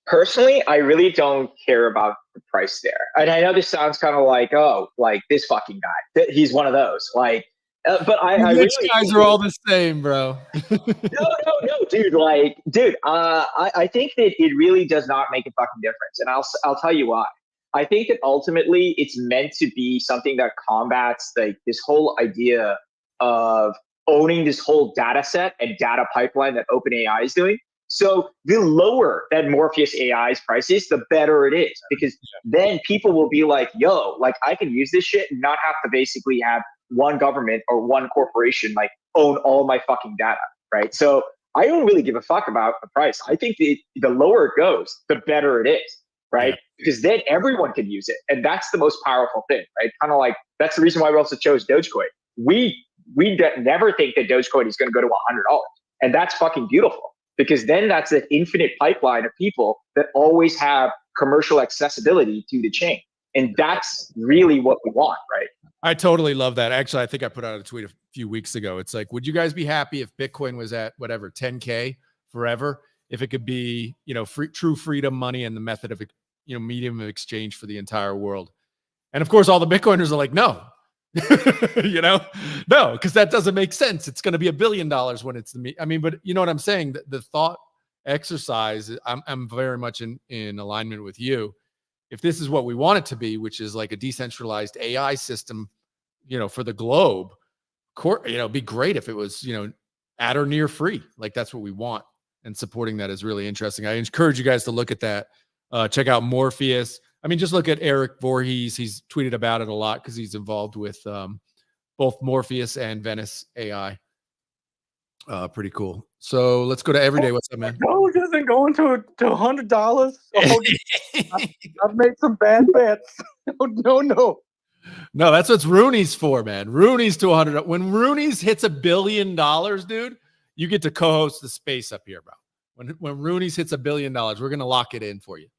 Personally, I really don't care about the price there. And I know this sounds kind of like, oh, like this fucking guy. He's one of those. Like, but I rich guys are all the same, bro. No, dude. Like, dude, I think that it really does not make a fucking difference. And I'll tell you why. I think that ultimately it's meant to be something that combats like this whole idea of owning this whole data set and data pipeline that OpenAI is doing. So the lower that Morpheus AI's price is, the better it is, because then people will be like, yo, like I can use this shit and not have to basically have one government or one corporation like own all my fucking data, right? So I don't really give a fuck about the price. I think the lower it goes, the better it is, right? Because then everyone can use it. And that's the most powerful thing, right? Kind of like, that's the reason why we also chose Dogecoin. We never think that Dogecoin is going to go to $100. And that's fucking beautiful. Because then that's an infinite pipeline of people that always have commercial accessibility to the chain. And that's really what we want, right? I totally love that. Actually, I think I put out a tweet a few weeks ago. It's like, would you guys be happy if Bitcoin was at whatever, 10K forever? If it could be, you know, true freedom money and the method of, you know, medium of exchange for the entire world. And of course, all the Bitcoiners are like, no, you know, no, because that doesn't make sense. It's going to be $1 billion when it's but you know what I'm saying? The thought exercise, I'm very much in alignment with you. If this is what we want it to be, which is like a decentralized AI system for the globe, it'd be great if it was, at or near free. Like that's what we want. And supporting that is really interesting. I encourage you guys to look at that. Check out Morpheus. I mean, just look at Eric Voorhees. He's tweeted about it a lot because he's involved with both Morpheus and Venice AI. Pretty cool. So let's go to Everyday. What's up, man? Gold isn't going to $100. I've made some bad bets. No. No, that's what Rooney's for, man. Rooney's to 100. When Rooney's hits $1 billion, dude, you get to co-host the space up here, bro. When Rooney's hits $1 billion, we're gonna lock it in for you.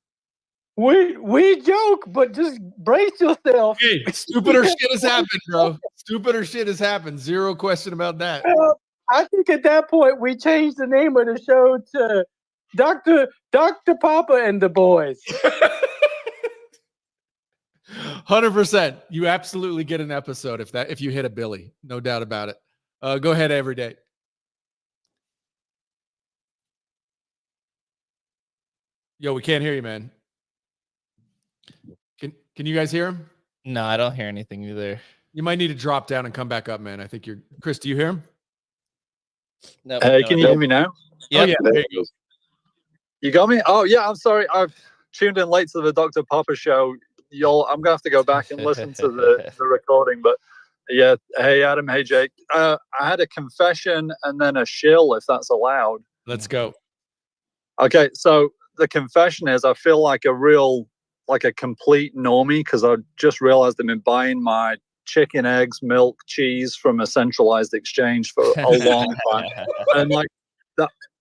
We joke, but just brace yourself. Hey, stupider shit has happened, bro. Stupider shit has happened. Zero question about that. I think at that point we changed the name of the show to Dr. Papa and the Boys. 100%. You absolutely get an episode if you hit a Billy. No doubt about it. Go ahead, Everyday. Yo, we can't hear you, man. Can you guys hear him? No, I don't hear anything either. You might need to drop down and come back up, man. I think Chris, do you hear him? No. Can you hear me now? Yep. Oh, yeah. There you go. You got me? Oh, yeah. I'm sorry. I've tuned in late to the Dr. Papa show. I'm going to have to go back and listen to the recording. But yeah. Hey, Adam. Hey, Jake. I had a confession and then a shill, if that's allowed. Let's go. Okay. So the confession is I feel like a complete normie because I just realized I've been buying my chicken, eggs, milk, cheese from a centralized exchange for a long time.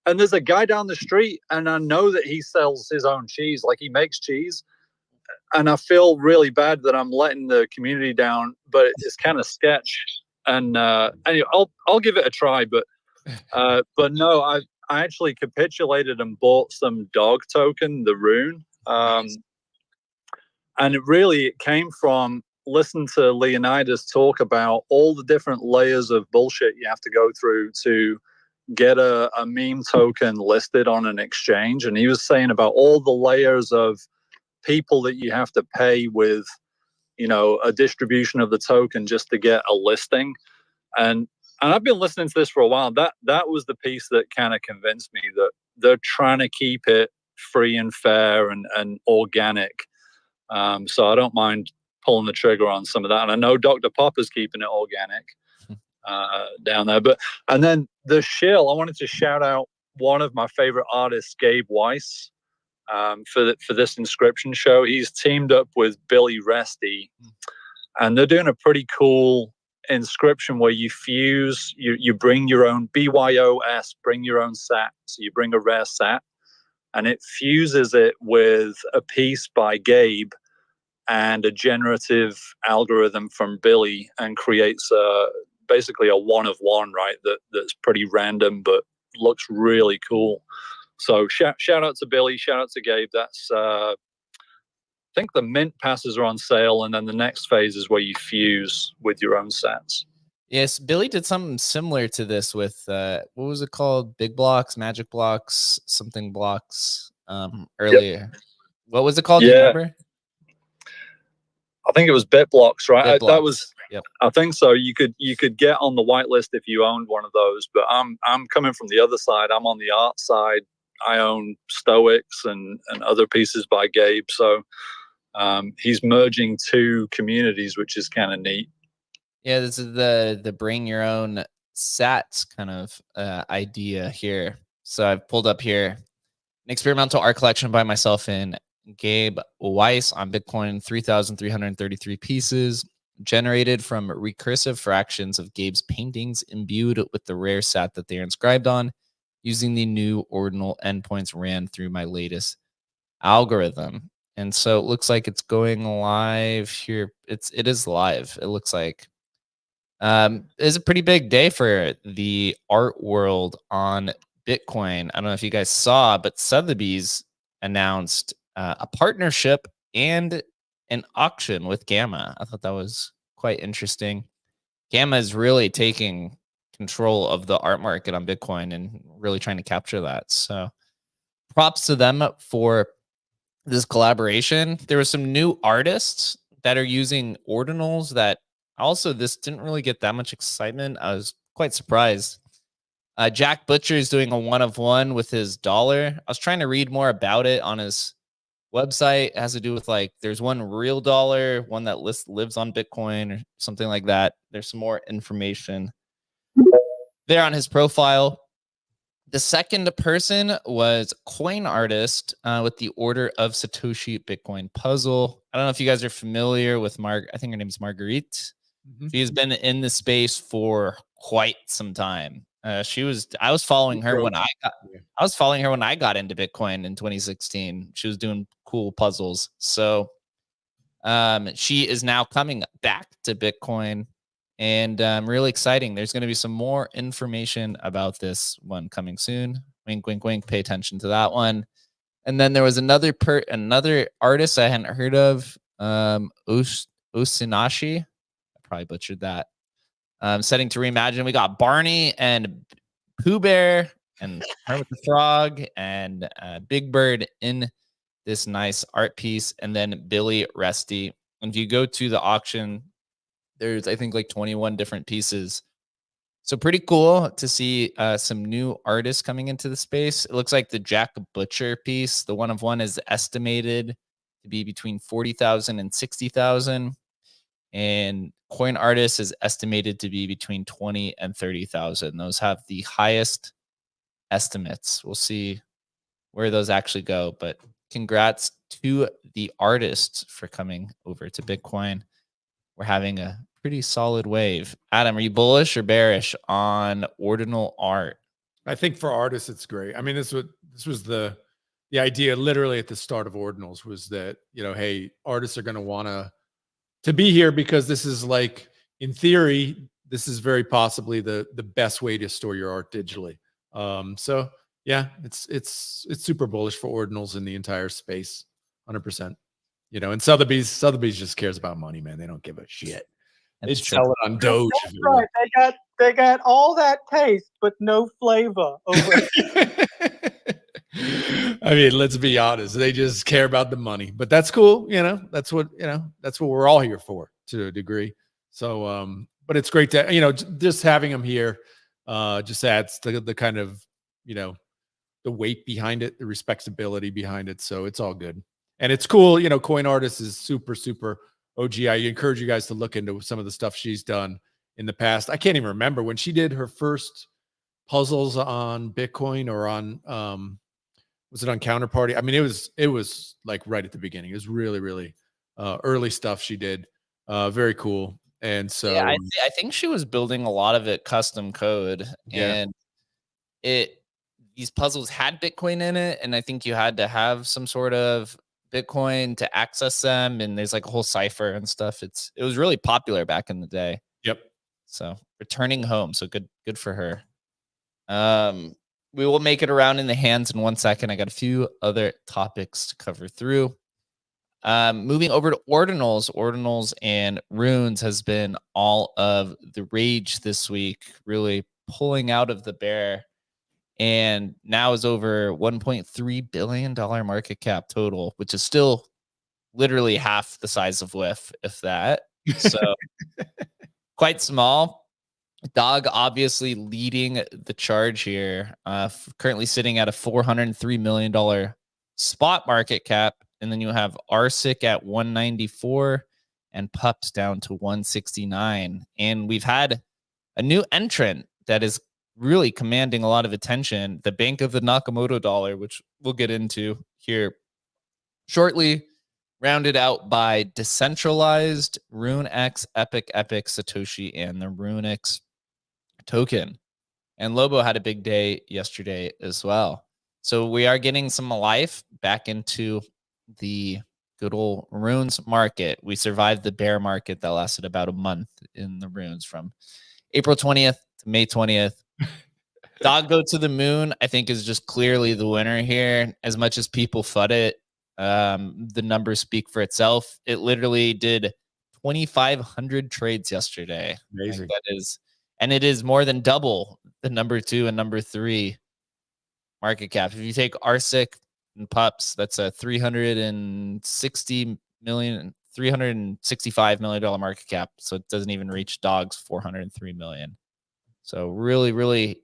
And there's a guy down the street and I know that he sells his own cheese, like he makes cheese. And I feel really bad that I'm letting the community down, but it's kind of sketch. And anyway, I'll give it a try, but no, I actually capitulated and bought some dog token, the Rune. And it came from listening to Leonidas talk about all the different layers of bullshit you have to go through to get a meme token listed on an exchange. And he was saying about all the layers of people that you have to pay with, a distribution of the token just to get a listing. And I've been listening to this for a while. That was the piece that kind of convinced me that they're trying to keep it free and fair and organic. So I don't mind pulling the trigger on some of that. And I know Dr. Popper's keeping it organic down there. And then the shill, I wanted to shout out one of my favorite artists, Gabe Weiss, for this Inscription show. He's teamed up with Billy Resty, and they're doing a pretty cool inscription where you fuse, you bring your own BYOS, bring your own sat. So you bring a rare sat, and it fuses it with a piece by Gabe and a generative algorithm from Billy and creates basically a one of one, right? That's pretty random, but looks really cool. So shout out to Billy, shout out to Gabe. That's I think the mint passes are on sale, and then the next phase is where you fuse with your own sats. Yes, Billy did something similar to this with what was it called? Big blocks, magic blocks, something blocks earlier. Yep. What was it called? Do you remember? I think it was Bit Blocks, right? Bit blocks. That was. Yep. I think so. You could get on the whitelist if you owned one of those, but I'm coming from the other side. I'm on the art side. I own Stoics and other pieces by Gabe. So he's merging two communities, which is kind of neat. Yeah, this is the bring your own sats kind of idea here. So I've pulled up here an experimental art collection by myself and Gabe Weiss on Bitcoin, 3,333 pieces generated from recursive fractions of Gabe's paintings imbued with the rare sat that they're inscribed on using the new ordinal endpoints ran through my latest algorithm. And so it looks like it's going live here. It is live. It looks like it's a pretty big day for the art world on Bitcoin. I don't know if you guys saw, but Sotheby's announced a partnership and an auction with Gamma. I thought that was quite interesting. Gamma is really taking control of the art market on Bitcoin and really trying to capture that. So props to them for this collaboration. There were some new artists that are using ordinals that Also, this didn't really get that much excitement. I was quite surprised. Jack Butcher is doing a 1-of-1 with his dollar. I was trying to read more about it on his website. It has to do with like there's one real dollar, one that lives on Bitcoin or something like that. There's some more information there on his profile. The second person was Coin Artist with the Order of Satoshi Bitcoin puzzle. I don't know if you guys are familiar with I think her name is Marguerite. She has been in the space for quite some time. I was following her when I got into Bitcoin in 2016. She was doing cool puzzles. So she is now coming back to Bitcoin, and really exciting. There's going to be some more information about this one coming soon. Wink, wink, wink. Pay attention to that one. And then there was another artist I hadn't heard of, Osinashi. I probably butchered that. Setting to reimagine. We got Barney and Pooh Bear and Kermit the Frog and Big Bird in this nice art piece, and then Billy Resty. And if you go to the auction, there's I think like 21 different pieces. So pretty cool to see some new artists coming into the space. It looks like the Jack Butcher piece, the 1-of-1, is estimated to be between 40,000 and 60,000. And Coin Artist is estimated to be between 20 and 30,000. Those have the highest estimates. We'll see where those actually go, but congrats to the artists for coming over to Bitcoin. We're having a pretty solid wave. Adam, are you bullish or bearish on ordinal art? I think for artists, it's great. I mean, this was the idea literally at the start of ordinals, was that, hey, artists are going to want to be here because this is like, in theory, this is very possibly the best way to store your art digitally. So yeah, it's super bullish for ordinals in the entire space, 100%. And Sotheby's just cares about money, man. They don't give a shit. They sell it on Doge. That's right. They got all that taste, but no flavor over. I mean, let's be honest. They just care about the money, but that's cool. That's what we're all here for, to a degree. So, but it's great to, just having them here, just adds to the kind of, the weight behind it, the respectability behind it. So it's all good. And it's cool. Coin Artist is super, super OG. I encourage you guys to look into some of the stuff she's done in the past. I can't even remember when she did her first puzzles on Bitcoin, or on, was it on Counterparty? I mean, it was like right at the beginning. It was really, really early stuff she did. Very cool. And so yeah, I think she was building a lot of it custom code, and these puzzles had Bitcoin in it, and I think you had to have some sort of Bitcoin to access them, and there's like a whole cipher and stuff. It was really popular back in the day. Yep. So returning home, so good for her. We will make it around in the hands in 1 second. I got a few other topics to cover through. Moving over to ordinals and runes has been all of the rage this week, really pulling out of the bear, and now is over $1.3 billion market cap total, which is still literally half the size of WIF, if that. So quite small. Dog obviously leading the charge here, currently sitting at a $403 million spot market cap. And then you have RSIC at 194 and Pups down to 169. And we've had a new entrant that is really commanding a lot of attention, the Bank of the Nakamoto dollar, which we'll get into here shortly, rounded out by Decentralized, RuneX, Epic, Satoshi, and the RuneX token. And Lobo had a big day yesterday as well. So we are getting some life back into the good old runes market. We survived the bear market that lasted about a month in the runes from April 20th to May 20th. Dog Go to the Moon, I think, is just clearly the winner here. As much as people FUD it, the numbers speak for itself. It literally did 2,500 trades yesterday. Amazing. And it is more than double the number 2 and number 3 market cap. If you take RSIC and Pups, that's a 360 million, $365 million market cap. So it doesn't even reach Dog's 403 million. So really, really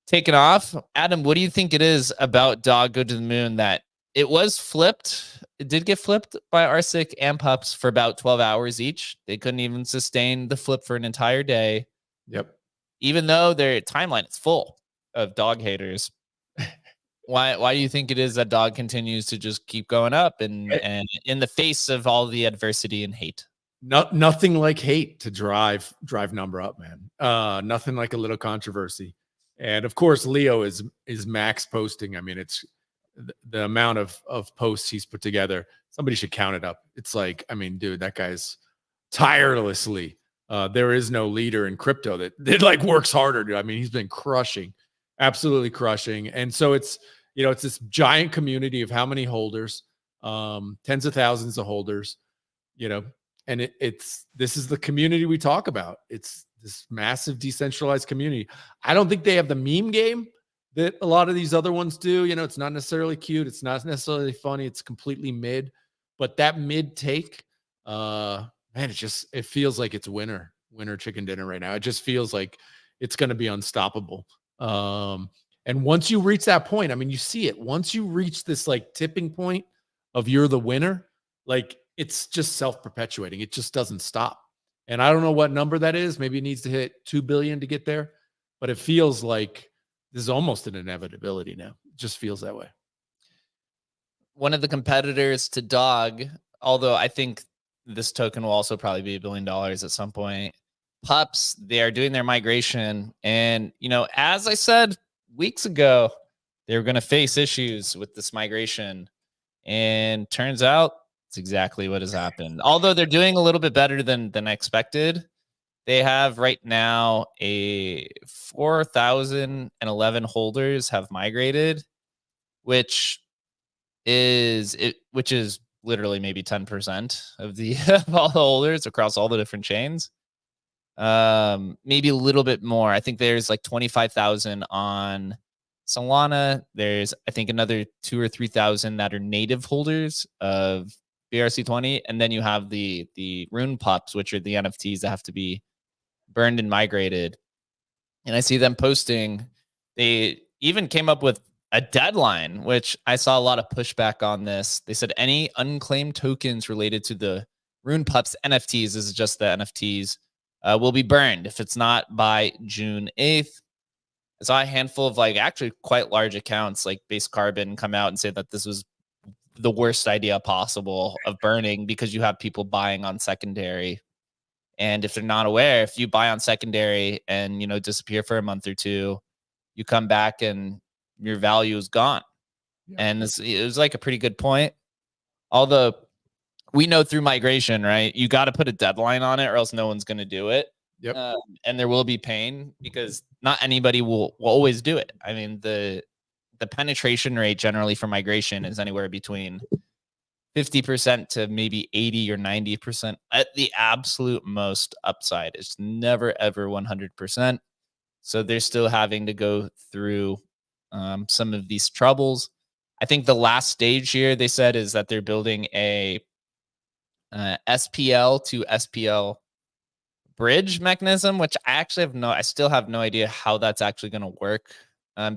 taken off. Adam, what do you think it is about Dog Go to the Moon that it was flipped? It did get flipped by Arsic and Pups for about 12 hours each. They couldn't even sustain the flip for an entire day. Yep. Even though their timeline is full of dog haters. Why do you think it is that Dog continues to just keep going up and in the face of all the adversity and hate? Nothing like hate to drive number up, man. Nothing like a little controversy. And of course, Leo is max posting. I mean, it's the amount of posts he's put together. Somebody should count it up. It's like, I mean, dude, that guy's tirelessly. There is no leader in crypto that like works harder. Dude. I mean, he's been crushing, absolutely crushing. And so it's this giant community of how many holders, tens of thousands of holders, and this is the community we talk about. It's this massive decentralized community. I don't think they have the meme game that a lot of these other ones do. It's not necessarily cute. It's not necessarily funny. It's completely mid, but that mid take, man, it feels like it's winner chicken dinner right now. It just feels like it's going to be unstoppable. And once you reach that point, I mean, you see it. Once you reach this like tipping point of you're the winner, like it's just self-perpetuating. It just doesn't stop. And I don't know what number that is. Maybe it needs to hit 2 billion to get there, but it feels like this is almost an inevitability now. It just feels that way. One of the competitors to Dog, although I think this token will also probably be $1 billion at some point. Pups, they are doing their migration. And, as I said weeks ago, they were going to face issues with this migration. And turns out it's exactly what has happened. Although they're doing a little bit better than expected. They have right now 4,011 holders have migrated, which is literally maybe 10% of of all the holders across all the different chains. Maybe a little bit more. I think there's like 25,000 on Solana. There's, I think, another 2,000 or 3,000 that are native holders of BRC20. And then you have the Rune Pups, which are the NFTs that have to be burned and migrated. And I see them posting. They even came up with a deadline, which I saw a lot of pushback on this. They said any unclaimed tokens related to the Rune Pups NFTs, this is just the NFTs, will be burned if it's not by June 8th. I saw a handful of actually quite large accounts like Base Carbon come out and say that this was the worst idea possible of burning because you have people buying on secondary. And if they're not aware, if you buy on secondary and, disappear for a month or two, you come back and your value is gone. Yeah. And it was like a pretty good point. Although we know through migration, right, you got to put a deadline on it or else no one's going to do it. Yep. And there will be pain because not anybody will always do it. I mean, the penetration rate generally for migration is anywhere between 50% to maybe 80 or 90% at the absolute most upside. It's never, ever 100%. So they're still having to go through some of these troubles. I think the last stage here, they said, is that they're building a SPL to SPL bridge mechanism, which I still have no idea how that's actually going to work.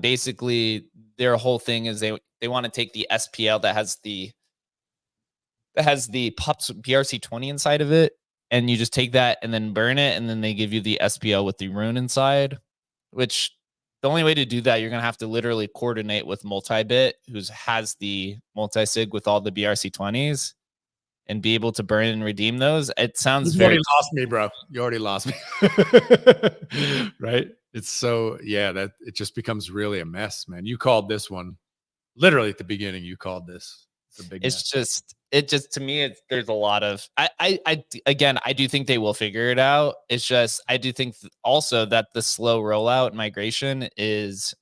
Basically, their whole thing is they want to take the SPL that has the Pups BRC20 inside of it, and you just take that and then burn it, and then they give you the SPL with the Rune inside, which the only way to do that, you're going to have to literally coordinate with Multibit, who has the multi-sig with all the BRC20s, and be able to burn and redeem those. It sounds You already lost me, bro. You already lost me. Right? It's so, that it just becomes really a mess, man. You called this one literally at the beginning. You called this. It's a big mess. To me, there's a lot of, I do think they will figure it out. It's just, I do think also that the slow rollout migration is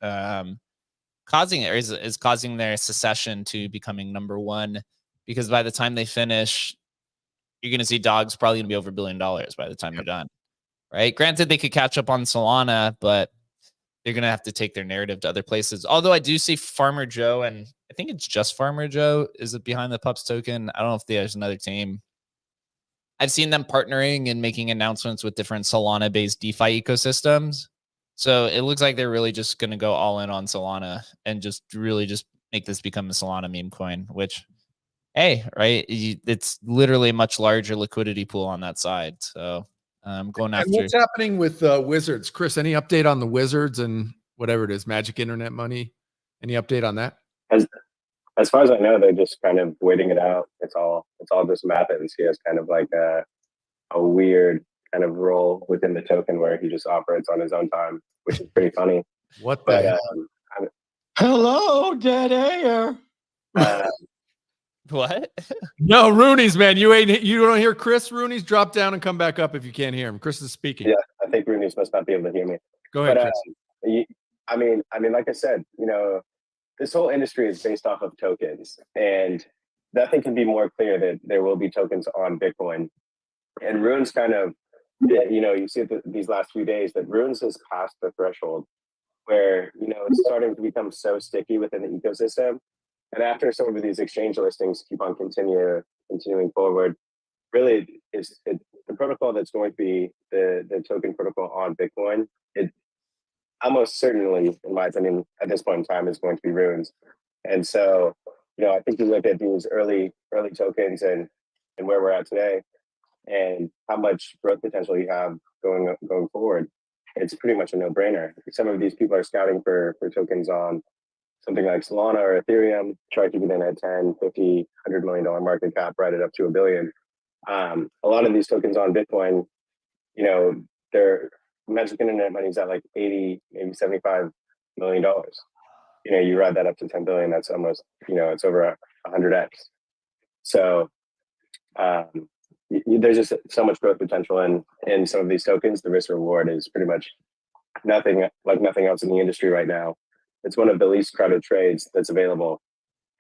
causing their secession to becoming number one, because by the time they finish, you're going to see Dog's probably going to be over $1 billion by the time they're done. Right. Granted, they could catch up on Solana, but they're gonna have to take their narrative to other places. Although I do see Farmer Joe, and I think it's just Farmer Joe is it behind the Pups token. I don't know if there's another team. I've seen them partnering and making announcements with different Solana-based DeFi ecosystems. So it looks like they're really just going to go all in on Solana and just really just make this become a Solana meme coin, which, hey, right? It's literally a much larger liquidity pool on that side. So going And after. what's happening with Wizards? Chris, any update on the Wizards and whatever it is, Magic Internet Money? Any update on that? As far as I know, they're just kind of waiting it out. It's all just Mathens. He has kind of like a weird kind of role within the token where he just operates on his own time, which is pretty funny. What But the Hello, dead air. What? No, Rooney's, man. You don't hear Chris Rooney's? Drop down and come back up if you can't hear him. Chris is speaking. Yeah, I think Rooney's must not be able to hear me. Go ahead, But Chris. I mean, like I said, this whole industry is based off of tokens, and nothing can be more clear that there will be tokens on Bitcoin. And Runes kind of, you see these last few days that Runes has passed the threshold where, it's starting to become so sticky within the ecosystem. And after some of these exchange listings keep on continuing forward, really the protocol that's going to be the token protocol on Bitcoin, it almost certainly, in my opinion, at this point in time, is going to be Runes. And so, I think you look at these early tokens and where we're at today, and how much growth potential you have going forward, it's pretty much a no-brainer. Some of these people are scouting for tokens on something like Solana or Ethereum, try to get in at 10, 50, $100 million market cap, right it up to $1 billion. A lot of these tokens on Bitcoin, their Magic Internet Money is at like 80, maybe $75 million. You ride that up to 10 billion, that's almost, it's over 100x. So there's just so much growth potential in some of these tokens. The risk reward is pretty much nothing else in the industry right now. It's one of the least crowded trades that's available.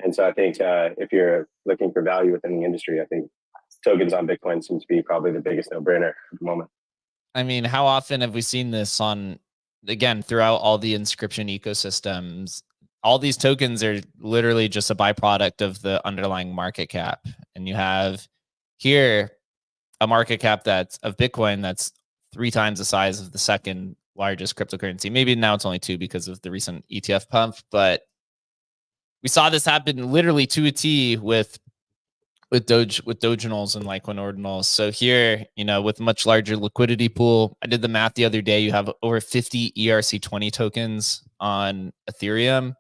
And so I think if you're looking for value within the industry, I think tokens on Bitcoin seems to be probably the biggest no-brainer at the moment. I mean, how often have we seen this throughout all the Inscription ecosystems? All these tokens are literally just a byproduct of the underlying market cap. And you have here a market cap of Bitcoin that's 3 times the size of the second largest cryptocurrency. Maybe now it's only 2 because of the recent ETF pump, but we saw this happen literally to a T with Doginals and like Ordinals. So here, with much larger liquidity pool, I did the math the other day. You have over 50 ERC20 tokens on Ethereum.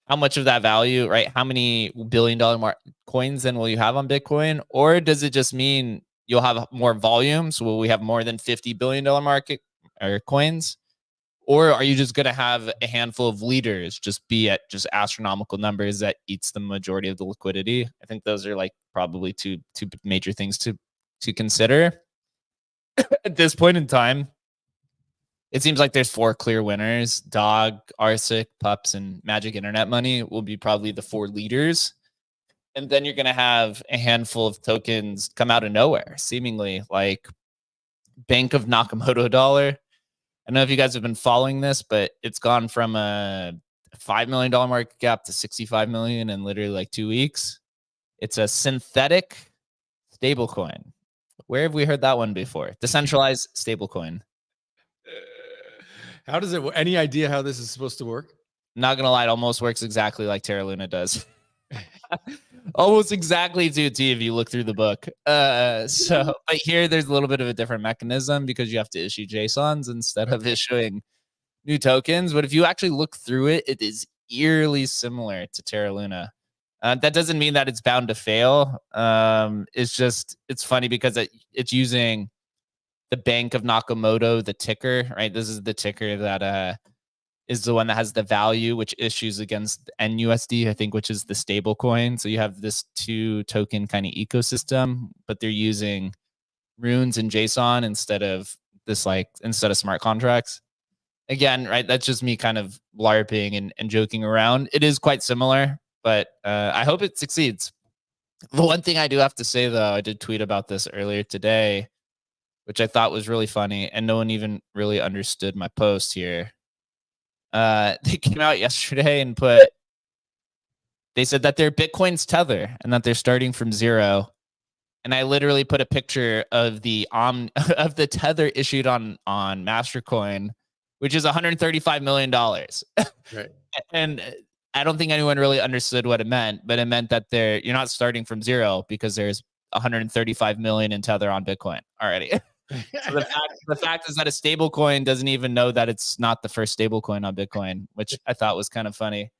How much of that value, right? How many billion-dollar coins then will you have on Bitcoin? Or does it just mean you'll have more volume? So will we have more than $50 billion market or coins? Or are you just going to have a handful of leaders just be at just astronomical numbers that eats the majority of the liquidity? I think those are like probably two major things to consider. At this point in time, it seems like there's 4 clear winners. Dog, Arsic, Pups, and Magic Internet Money will be probably the 4 leaders. And then you're going to have a handful of tokens come out of nowhere, seemingly like Bank of Nakamoto Dollar. I don't know if you guys have been following this, but it's gone from a $5 million market cap to 65 million in literally like 2 weeks. It's a synthetic stablecoin. Where have we heard that one before? Decentralized stablecoin. How does it? Any idea how this is supposed to work? Not gonna lie, it almost works exactly like Terra Luna does. Almost exactly to a T if you look through the book. But here there's a little bit of a different mechanism because you have to issue JSONs instead of issuing new tokens. But if you actually look through it, it is eerily similar to Terra Luna. That doesn't mean that it's bound to fail. It's funny because it's using the Bank of Nakamoto, the ticker, right? This is the ticker that is the one that has the value, which issues against NUSD, I think, which is the stable coin. So you have this 2 token kind of ecosystem, but they're using runes and JSON instead of smart contracts. Again, right? That's just me kind of LARPing and joking around. It is quite similar, but I hope it succeeds. The one thing I do have to say, though, I did tweet about this earlier today, which I thought was really funny, and no one even really understood my post here. they came out yesterday and they said that they're Bitcoin's tether and that they're starting from zero. And I literally put a picture of the of the tether issued on Mastercoin, which is $135 million. Right. And I don't think anyone really understood what it meant, but it meant that you're not starting from zero because there's 135 million in tether on Bitcoin already. So the fact is that a stable coin doesn't even know that it's not the first stable coin on Bitcoin, which I thought was kind of funny.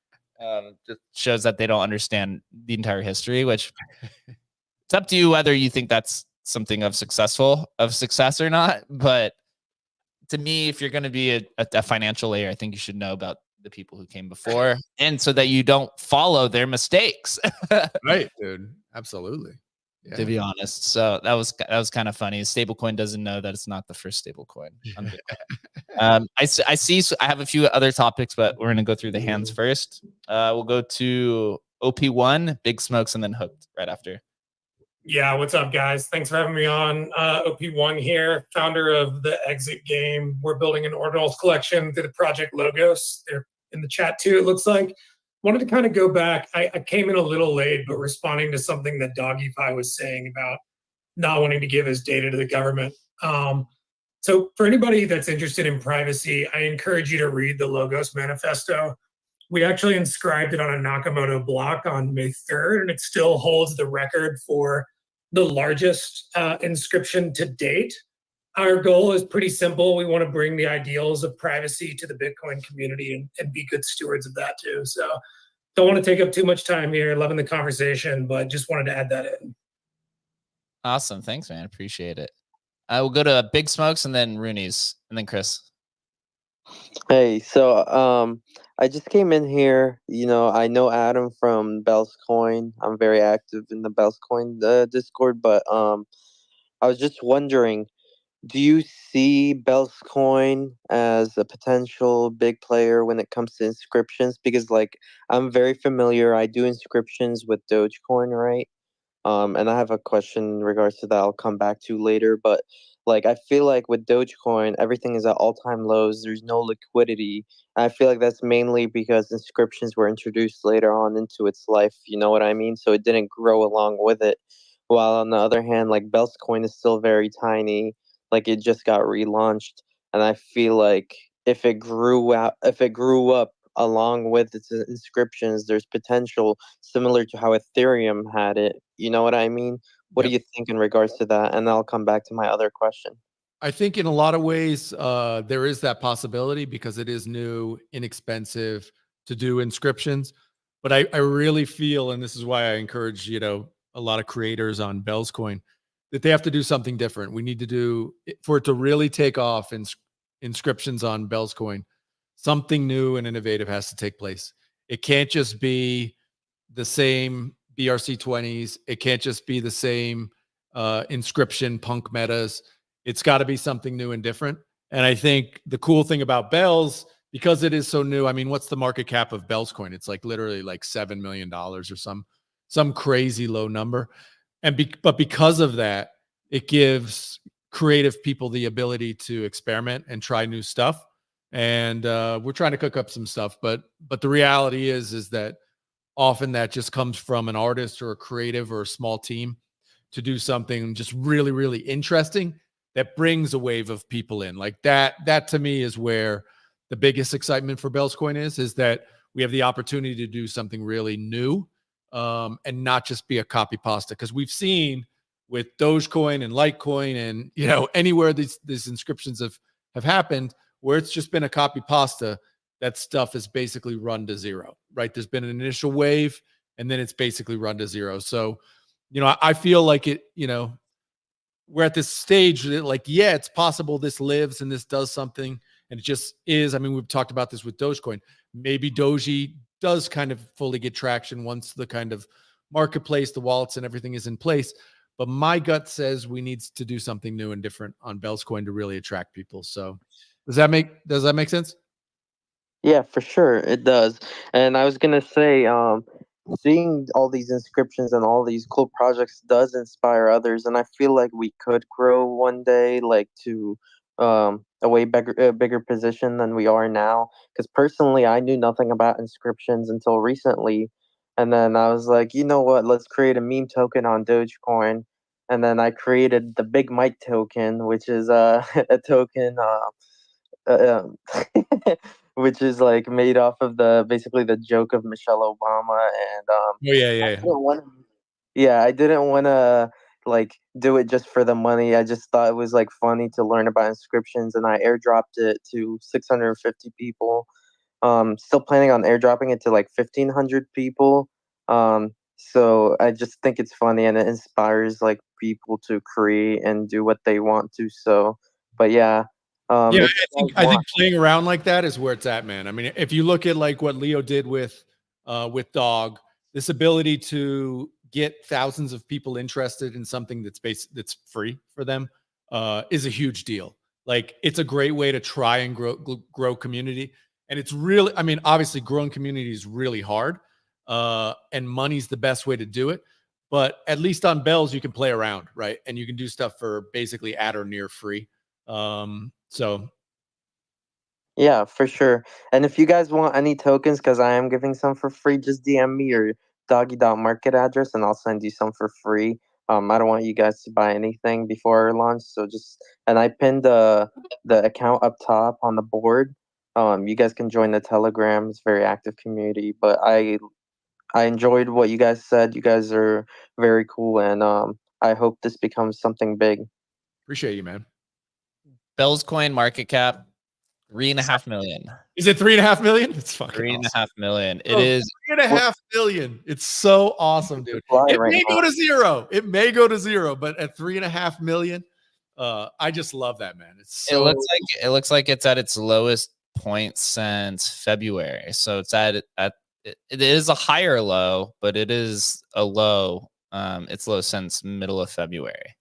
Just shows that they don't understand the entire history, which it's up to you whether you think that's something of success or not. But to me, if you're going to be a financial layer, I think you should know about the people who came before, and so that you don't follow their mistakes. Right, dude. Absolutely. Yeah. To be honest, so that was kind of funny. Stablecoin doesn't know that it's not the first stablecoin. I see. I have a few other topics, but we're going to go through the hands first. We'll go to OP1, Big Smokes, and then Hooked right after. Yeah, what's up, guys? Thanks for having me on. OP1 here, founder of the Exit game. We're building an Ordinals collection through the Project Logos. They're in the chat too, it looks like. Wanted to kind of go back. I came in a little late, but responding to something that DoggyFi was saying about not wanting to give his data to the government. So for anybody that's interested in privacy, I encourage you to read the Logos Manifesto. We actually inscribed it on a Nakamoto block on May 3rd, and it still holds the record for the largest inscription to date. Our goal is pretty simple. We want to bring the ideals of privacy to the Bitcoin community and be good stewards of that too. So don't want to take up too much time here. Loving the conversation, but just wanted to add that in. Awesome. Thanks, man. Appreciate it. We'll go to Big Smokes and then Rooney's and then Chris. Hey, so I just came in here. You know, I know Adam from Bell's Coin. I'm very active in the Bell's Coin Discord, but I was just wondering, do you see Bell's Coin as a potential big player when it comes to inscriptions? Because like I'm very familiar. I do inscriptions with Dogecoin, right? And I have a question in regards to that I'll come back to later. But like I feel like with Dogecoin, everything is at all-time lows. There's no liquidity. I feel like that's mainly because inscriptions were introduced later on into its life. You know what I mean? So it didn't grow along with it. While on the other hand, like Bell's Coin is still very tiny. Like it just got relaunched, and I feel like if it grew up along with its inscriptions, there's potential similar to how Ethereum had it. You know what I mean? What do you think in regards to that? And I'll come back to my other question. I think in a lot of ways, there is that possibility because it is new, inexpensive to do inscriptions. But I really feel, and this is why I encourage, a lot of creators on Bell's Coin, that they have to do something different. We need to do, for it to really take off inscriptions on Bell's Coin, something new and innovative has to take place. It can't just be the same BRC20s. It can't just be the same inscription punk metas. It's got to be something new and different. And I think the cool thing about Bell's, because it is so new, I mean, what's the market cap of Bell's Coin? It's like literally like $7 million or some crazy low number. But because of that, it gives creative people the ability to experiment and try new stuff. And we're trying to cook up some stuff, but the reality is that often that just comes from an artist or a creative or a small team to do something just really, really interesting that brings a wave of people in. Like that to me is where the biggest excitement for Bell's Coin is that we have the opportunity to do something really new. And not just be a copy pasta, because we've seen with Dogecoin and Litecoin and anywhere these inscriptions have happened where it's just been a copy pasta, that stuff is basically run to zero, right? There's been an initial wave and then it's basically run to zero. So, I feel like we're at this stage that like, yeah, it's possible this lives and this does something, and it just is. I mean, we've talked about this with Dogecoin. Maybe Doji does kind of fully get traction once the kind of marketplace, the wallets and everything is in place. But my gut says we need to do something new and different on Bell's Coin to really attract people. So does that make sense? Yeah, for sure. It does. And I was going to say, seeing all these inscriptions and all these cool projects does inspire others. And I feel like we could grow one day, like to a way bigger position than we are now. Because personally, I knew nothing about inscriptions until recently, and then I was like, you know what? Let's create a meme token on Dogecoin, and then I created the Big Mike token, which is a token which is like made off of basically the joke of Michelle Obama, and Oh yeah. I didn't want to like do it just for the money. I just thought it was like funny to learn about inscriptions, and I airdropped it to 650 people. Still planning on airdropping it to like 1,500 people. So I just think it's funny and it inspires like people to create and do what they want to. So, but yeah. Yeah, I think playing around like that is where it's at, man. I mean, if you look at like what Leo did with Dog, this ability to get thousands of people interested in something that's free for them is a huge deal. Like, it's a great way to try and grow community. And it's really, I mean, obviously growing community is really hard, and money's the best way to do it. But at least on Bells, you can play around, right? And you can do stuff for basically at or near free. So yeah, for sure. And if you guys want any tokens, because I am giving some for free, just DM me your doggy.market address and I'll send you some for free. I don't want you guys to buy anything before our launch. So and I pinned the account up top on the board. You guys can join the Telegram. It's a very active community. But I enjoyed what you guys said. You guys are very cool, and I hope this becomes something big. Appreciate you, man. Bell's coin market cap, 3.5 million. Is it 3.5 million? It's fucking 3.5 million. It awesome. is 3.5 million. It's so awesome, dude. It may go to zero. It may go to zero, but at 3.5 million, I just love that, man. It looks like it's at its lowest point since February. So it's it is a higher low, but it is a low. It's low since middle of February.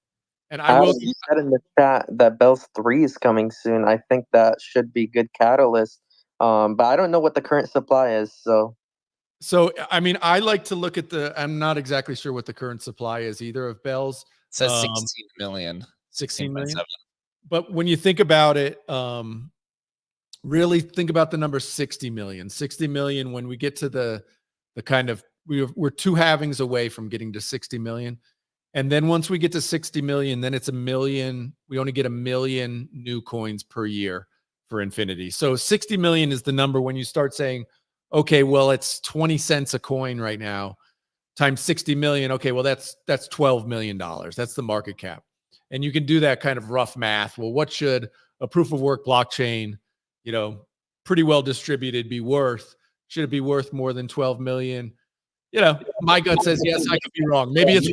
And I will said in the chat that Bells 3 is coming soon. I think that should be good catalyst. But I don't know what the current supply is. So I mean, I like to look at I'm not exactly sure what the current supply is either of Bells. It says 16 million. 16 million. But when you think about it, really think about the number 60 million. 60 million, when we get to the kind of, we're two halvings away from getting to 60 million. And then once we get to 60 million, then it's 1 million. We only get 1 million new coins per year for Infinity. So 60 million is the number when you start saying, okay, well, it's 20 cents a coin right now times 60 million. Okay, well, that's $12 million. That's the market cap. And you can do that kind of rough math. Well, what should a proof of work blockchain, pretty well distributed, be worth? Should it be worth more than 12 million? My gut says yes. I could be wrong. Maybe it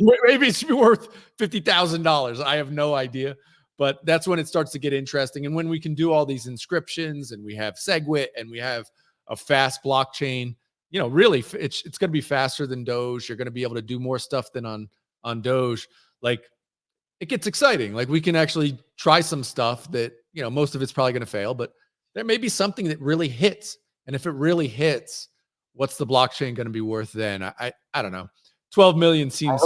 should be worth $50,000. I have no idea, but that's when it starts to get interesting. And when we can do all these inscriptions, and we have SegWit, and we have a fast blockchain, really, it's going to be faster than Doge. You're going to be able to do more stuff than on Doge. Like, it gets exciting. Like, we can actually try some stuff that most of it's probably going to fail, but there may be something that really hits. And if it really hits, what's the blockchain going to be worth then? I don't know. 12 million seems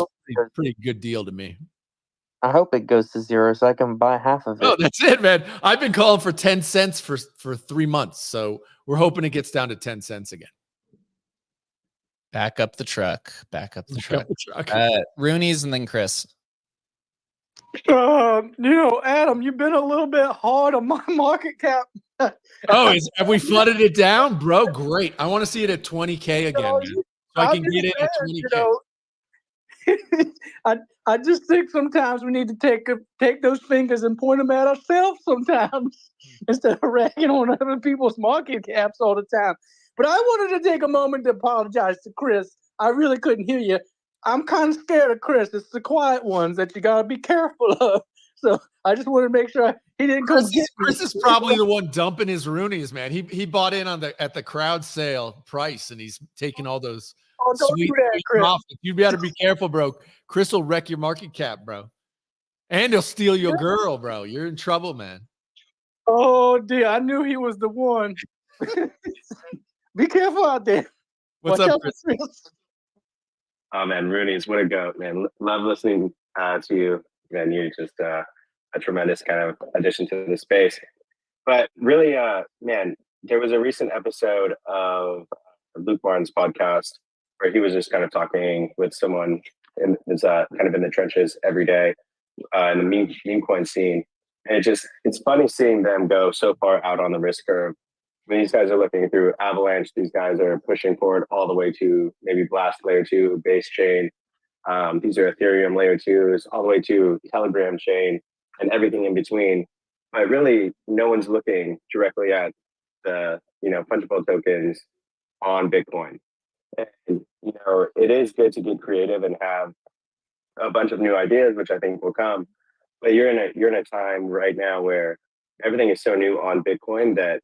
pretty good deal to me. I hope it goes to zero so I can buy half of it. Oh, that's it, man. I've been calling for 10 cents for 3 months. So we're hoping it gets down to 10 cents again. Back up the truck. Rooney's and then Chris. Adam, you've been a little bit hard on my market cap. Have we flooded it down, bro? Great. I want to see it at 20K again, man, so I can get in at 20K. I just think sometimes we need to take those fingers and point them at ourselves sometimes instead of ragging on other people's market caps all the time. But I wanted to take a moment to apologize to Chris. I really couldn't hear you. I'm kind of scared of Chris. It's the quiet ones that you got to be careful of. So I just want to make sure he didn't come get me. Chris is probably the one dumping his Roonies, man. He bought in at the crowd sale price, and he's taking all those sweet profits. You better be careful, bro. Chris will wreck your market cap, bro. And he'll steal your girl, bro. You're in trouble, man. Oh, dear. I knew he was the one. Be careful out there. What's up, Chris? Oh, man, Rooney's, what a goat, man. Love listening to you. Man, you're just a a tremendous kind of addition to the space. But really, man, there was a recent episode of Luke Barnes' podcast where he was just kind of talking with someone who's kind of in the trenches every day in the meme coin scene. And it's funny seeing them go so far out on the risk curve. I mean, these guys are looking through Avalanche. These guys are pushing forward all the way to maybe Blast Layer 2, base chain. These are Ethereum Layer 2s, all the way to Telegram chain and everything in between. But really, no one's looking directly at the fungible tokens on Bitcoin. And it is good to get creative and have a bunch of new ideas, which I think will come. But you're in a time right now where everything is so new on Bitcoin that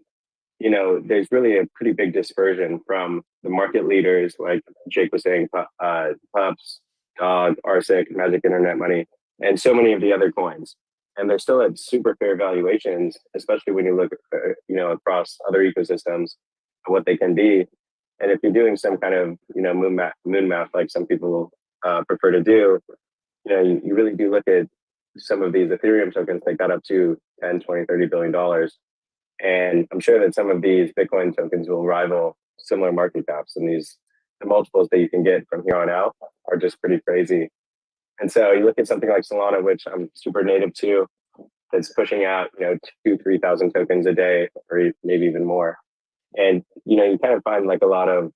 there's really a pretty big dispersion from the market leaders, like Jake was saying, Pups, Dog, Arsic, Magic Internet Money, and so many of the other coins. And they're still at super fair valuations, especially when you look, across other ecosystems, what they can be. And if you're doing some kind of, moon math, like some people prefer to do, you really do look at some of these Ethereum tokens that got up to 10, 20, $30 billion. And I'm sure that some of these Bitcoin tokens will rival similar market caps. And the multiples that you can get from here on out are just pretty crazy. And so you look at something like Solana, which I'm super native to, that's pushing out, 2,000-3,000 tokens a day, or maybe even more. And, you kind of find like a lot of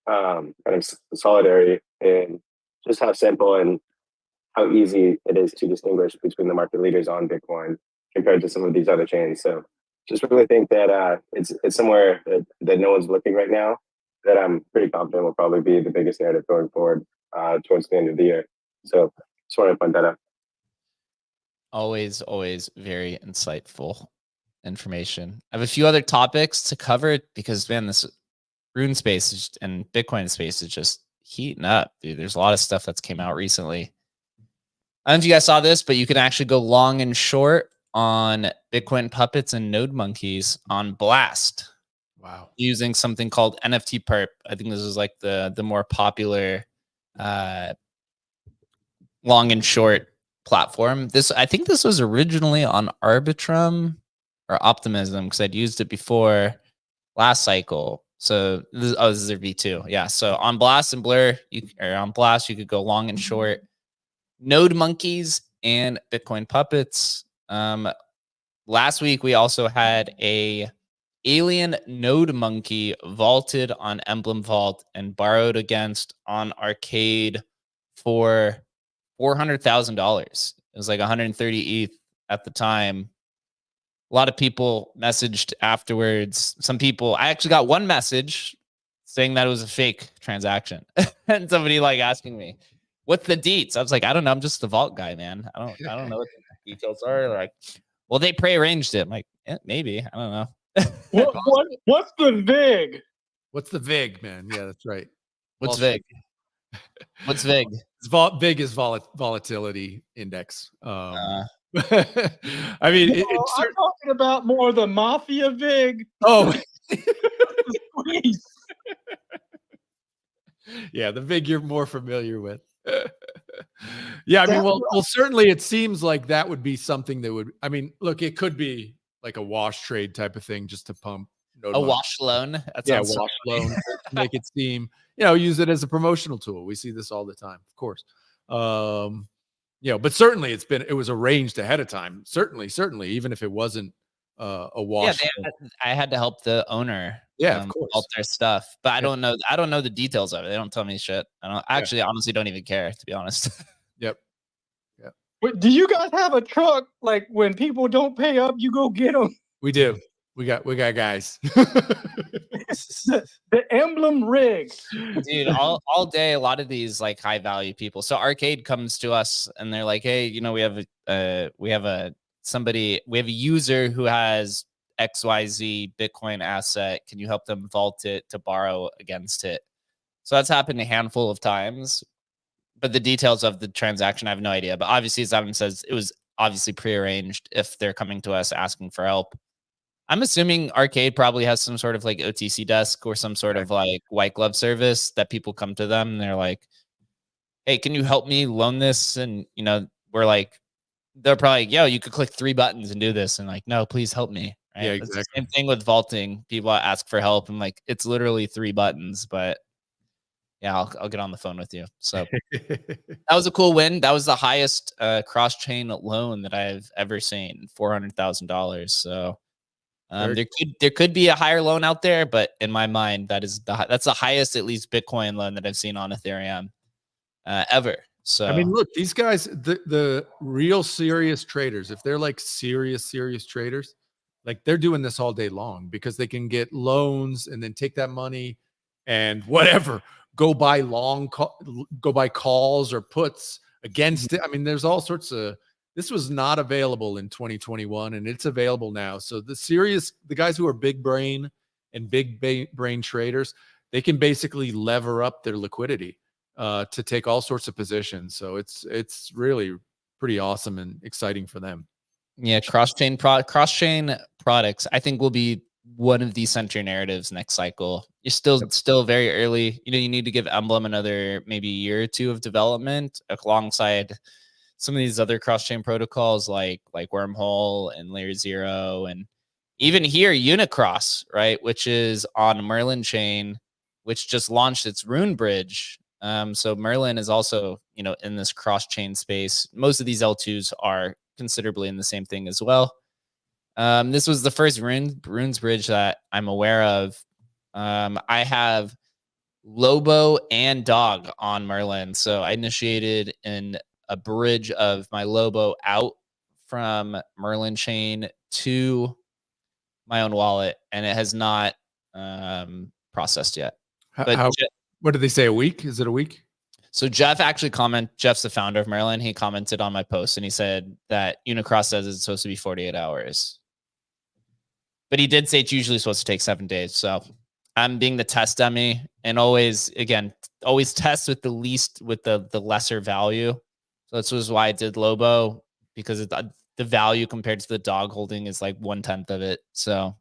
kind of solidarity in just how simple and how easy it is to distinguish between the market leaders on Bitcoin compared to some of these other chains. So just really think that it's somewhere that no one's looking right now, that I'm pretty confident will probably be the biggest narrative going forward towards the end of the year. So just wanted to point that out. Always very insightful information. I have a few other topics to cover because, man, this Rune space and Bitcoin space is just heating up, dude. There's a lot of stuff that's came out recently. I don't know if you guys saw this, but you can actually go long and short on Bitcoin puppets and node monkeys on Blast. Wow. Using something called NFT perp. I think this is like the more popular long and short platform. I think this was originally on Arbitrum or Optimism, because I'd used it before last cycle. So this is their V2. Yeah. So on Blast and Blur, on Blast, you could go long and short node monkeys and Bitcoin puppets. Last week we also had a alien node monkey vaulted on Emblem Vault and borrowed against on Arcade for $400,000. It was like 130 ETH at the time. A lot of people messaged afterwards. Some people, I actually got one message saying that it was a fake transaction. And somebody like asking me, what's the deets? I was like, I don't know. I'm just the vault guy, man. I don't know what the details are. They're like, well, they prearranged it. I'm like, maybe. I don't know. What's the VIG? What's the VIG, man? Yeah, that's right. What's VIG? What's VIG? VIG is volatility index. I mean, I'm talking about more the mafia VIG. Oh, yeah, the VIG you're more familiar with. Yeah, I mean, well, certainly it seems like that would be something that would. I mean, look, it could be like a wash trade type of thing, just to pump. Wash loan. Wash loan to make it seem. Use it as a promotional tool. We see this all the time, of course. But certainly it was arranged ahead of time. Certainly, even if it wasn't a wash. Yeah, I had to help the owner. Yeah, of course. Help their stuff, but I don't know. I don't know the details of it. They don't tell me shit. I don't actually, honestly, don't even care, to be honest. Yep. Wait, do you guys have a truck? Like when people don't pay up, you go get them. We do. We got guys. the emblem rig, dude. All day, a lot of these like high value people. So Arcade comes to us and they're like, hey, we have a user who has XYZ Bitcoin asset. Can you help them vault it to borrow against it? So that's happened a handful of times, but the details of the transaction, I have no idea. But obviously, as Evan says, it was obviously prearranged if they're coming to us asking for help. I'm assuming Arcade probably has some sort of like OTC desk or some sort of like white glove service that people come to them and they're like, hey, can you help me loan this? And, we're like, they're probably like, yo, you could click 3 buttons and do this. And like, no, please help me. Right? Yeah, It's the exactly. same thing with vaulting. People ask for help. And like, it's literally 3 buttons, but yeah, I'll get on the phone with you. So that was a cool win. That was the highest cross-chain loan that I've ever seen, $400,000. So there could be a higher loan out there, but in my mind, that's the highest, at least Bitcoin loan that I've seen on Ethereum ever. So I mean, look, these guys, the real serious traders, if they're like serious traders, like they're doing this all day long because they can get loans and then take that money and whatever, go buy calls or puts against it. I mean, there's all sorts of, this was not available in 2021 and it's available now. So the guys who are big brain and big brain traders, they can basically lever up their liquidity to take all sorts of positions. So it's really pretty awesome and exciting for them. Yeah, cross-chain products, I think, will be one of the center narratives next cycle. You're still very early. You know, you need to give Emblem another maybe year or 2 of development alongside some of these other cross-chain protocols like Wormhole and Layer 0, and even here Unicross, right, which is on Merlin chain, which just launched its Rune Bridge. So Merlin is also, you know, in this cross-chain space. Most of these L2s are considerably in the same thing as well. This was the first Runes Bridge that I'm aware of. I have Lobo and Dog on Merlin. So I initiated in a bridge of my Lobo out from Merlin chain to my own wallet, and it has not processed yet. But what did they say? A week? Is it a week? So Jeff's the founder of Merlin. He commented on my post and he said that Unicross says it's supposed to be 48 hours. But he did say it's usually supposed to take 7 days. So I'm being the test dummy and always test with the lesser value. So this was why I did Lobo, because the value compared to the dog holding is like 1/10 of it. So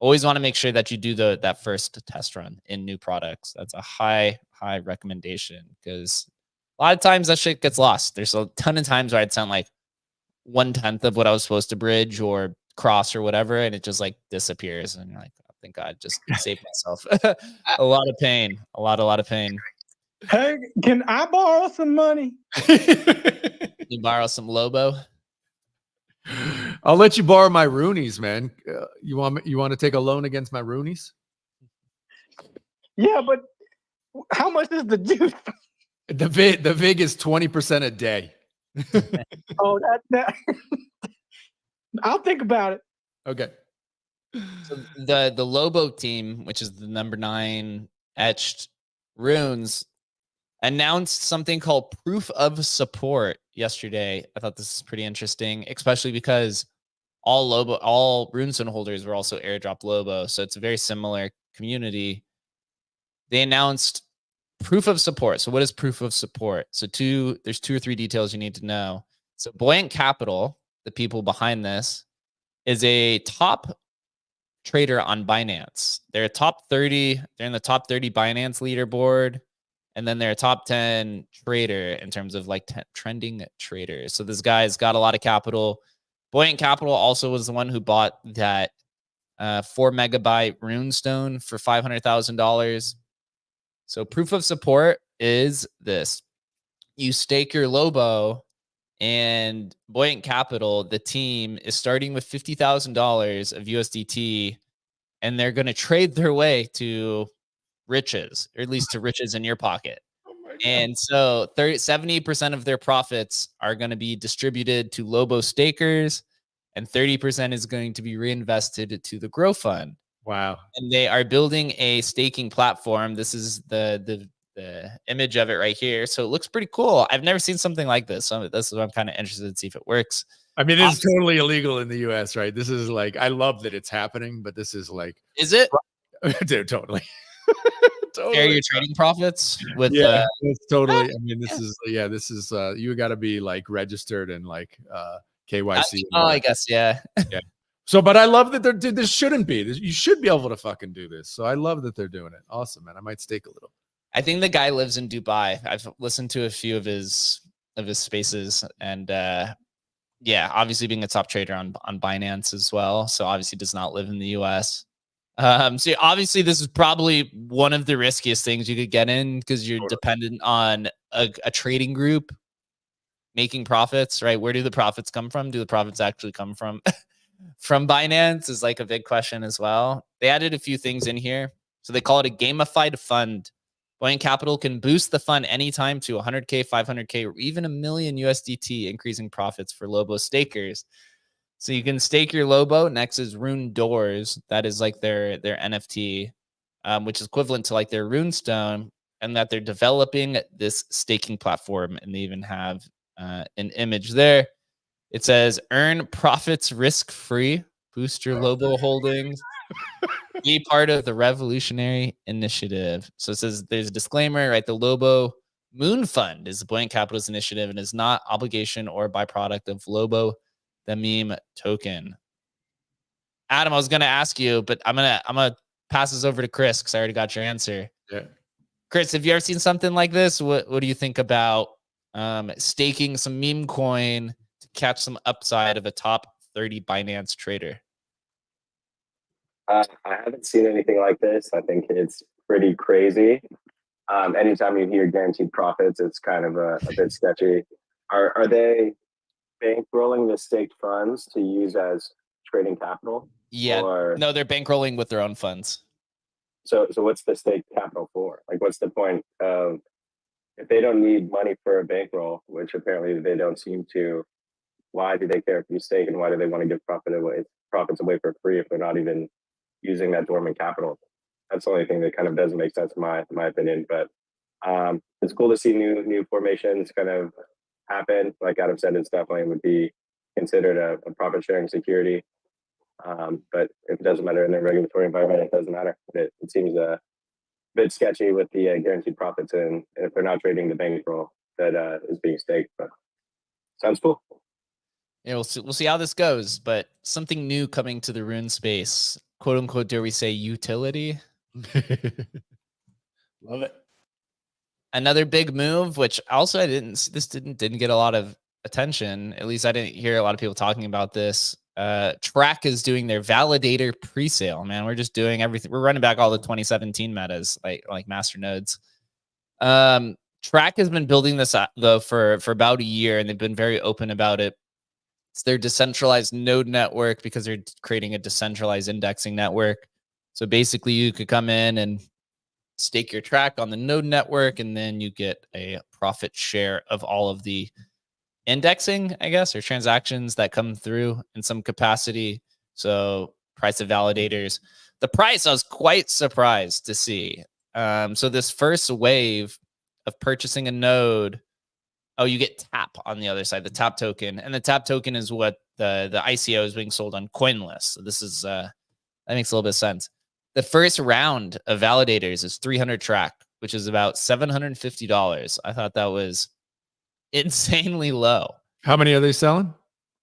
always want to make sure that you do that first test run in new products. That's a high recommendation, because a lot of times that shit gets lost. There's a ton of times where I'd sent like 1/10 of what I was supposed to bridge or cross or whatever, and it just like disappears. And you're like, oh, thank God, just saved myself a lot of pain. A lot of pain. Hey, can I borrow some money? You borrow some Lobo? I'll let you borrow my Roonies, man. You want to take a loan against my Roonies? Yeah, but how much is the juice? The VIG is 20% a day. Oh, that I'll think about it. Okay. So the Lobo team, which is the number 9 etched runes, announced something called proof of support yesterday. I thought this is pretty interesting, especially because all runestone holders were also airdrop Lobo, so it's a very similar community. They announced proof of support. So what is proof of support? So there's 2 or 3 details you need to know. So Buoyant Capital, the people behind this, is a top trader on Binance. They're a top 30. They're in the top 30 Binance leaderboard. And then they're a top 10 trader in terms of like trending traders. So this guy's got a lot of capital. Buoyant Capital also was the one who bought that 4 megabyte runestone for $500,000. So proof of support is this. You stake your Lobo, and Buoyant Capital, the team, is starting with $50,000 of USDT, and they're going to trade their way to riches, or at least to riches in your pocket. And so 70% of their profits are going to be distributed to Lobo stakers, and 30% is going to be reinvested to the Grow Fund. Wow. And they are building a staking platform. This is the image of it right here. So it looks pretty cool. I've never seen something like this. So this is what I'm kind of interested to see if it works. I mean, this is totally illegal in the US, right? This is like, I love that it's happening, but this is like, is it? Dude, totally. Share your trading profits with it's totally. I mean, this is you got to be like registered and like KYC. I guess yeah. So, but I love that this shouldn't be. You should be able to fucking do this. So I love that they're doing it. Awesome, man. I might stake a little. I think the guy lives in Dubai. I've listened to a few of his spaces, and Yeah, obviously being a top trader on Binance as well. So obviously does not live in the US. So obviously this is probably one of the riskiest things you could get in because you're dependent on a trading group making profits, right? Where do the profits come from? Do the profits actually come from from Binance is like a big question as well. They added a few things in here. So they call it a gamified fund. Buoyant Capital can boost the fund anytime to 100K, 500K, or even $1 million USDT, increasing profits for Lobo stakers. So you can stake your Lobo. Next is Rune Doors. That is like their NFT, which is equivalent to like their Runestone, and that they're developing this staking platform. And they even have an image there. It says, earn profits risk-free, boost your Lobo holdings, be part of the revolutionary initiative. So it says there's a disclaimer, right? The Lobo Moon Fund is the Buoyant Capital's initiative and is not obligation or byproduct of Lobo, the meme token. Adam, I was going to ask you, but I'm gonna pass this over to Chris because I already got your answer. Yeah. Chris, have you ever seen something like this? What do you think about staking some meme coin to catch some upside of a top 30 Binance trader? I haven't seen anything like this. I think it's pretty crazy. Anytime you hear guaranteed profits, it's kind of a bit sketchy. Are they bankrolling the staked funds to use as trading capital? Yeah. Or, no, they're bankrolling with their own funds. So what's the staked capital for? Like, what's the point of, if they don't need money for a bankroll, which apparently they don't seem to, why do they care if you stake, and why do they want to give profits away for free if they're not even using that dormant capital? That's the only thing that kind of doesn't make sense in my opinion. But it's cool to see new formations kind of happen. Like Adam said, it's definitely would be considered a profit sharing security. But if it doesn't matter in the regulatory environment, it doesn't matter. It seems a bit sketchy with the guaranteed profits, and if they're not trading the bankroll that is being staked. But sounds cool. Yeah, we'll see how this goes. But something new coming to the Rune space, quote unquote, dare we say utility? Love it. Another big move, which also didn't get a lot of attention. At least I didn't hear a lot of people talking about this. Track is doing their validator presale. Man, we're just doing everything. We're running back all the 2017 metas, like master nodes. Track has been building this though for about a year, and they've been very open about it. It's their decentralized node network because they're creating a decentralized indexing network. So basically, you could come in and stake your track on the node network, and then you get a profit share of all of the indexing, I guess, or transactions that come through in some capacity. So price of validators. The price I was quite surprised to see. So this first wave of purchasing a node, you get TAP on the other side, the TAP token. And the TAP token is what the ICO is being sold on CoinList. So this is, that makes a little bit of sense. The first round of validators is 300 track, which is about $750. I thought that was insanely low. How many are they selling?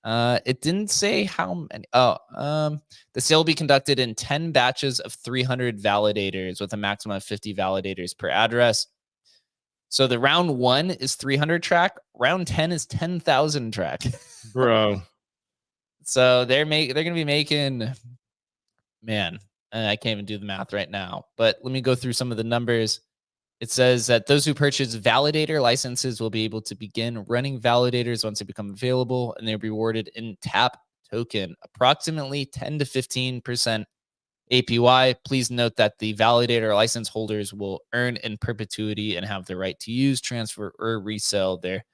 It didn't say how many. The sale will be conducted in 10 batches of 300 validators with a maximum of 50 validators per address. So the round 1 is 300 track. Round 10 is 10,000 track. Bro. So they're going to be making, man, I can't even do the math right now, but let me go through some of the numbers. It says that those who purchase validator licenses will be able to begin running validators once they become available, and they'll be rewarded in TAP token, approximately 10 to 15% APY. Please note that the validator license holders will earn in perpetuity and have the right to use, transfer, or resell their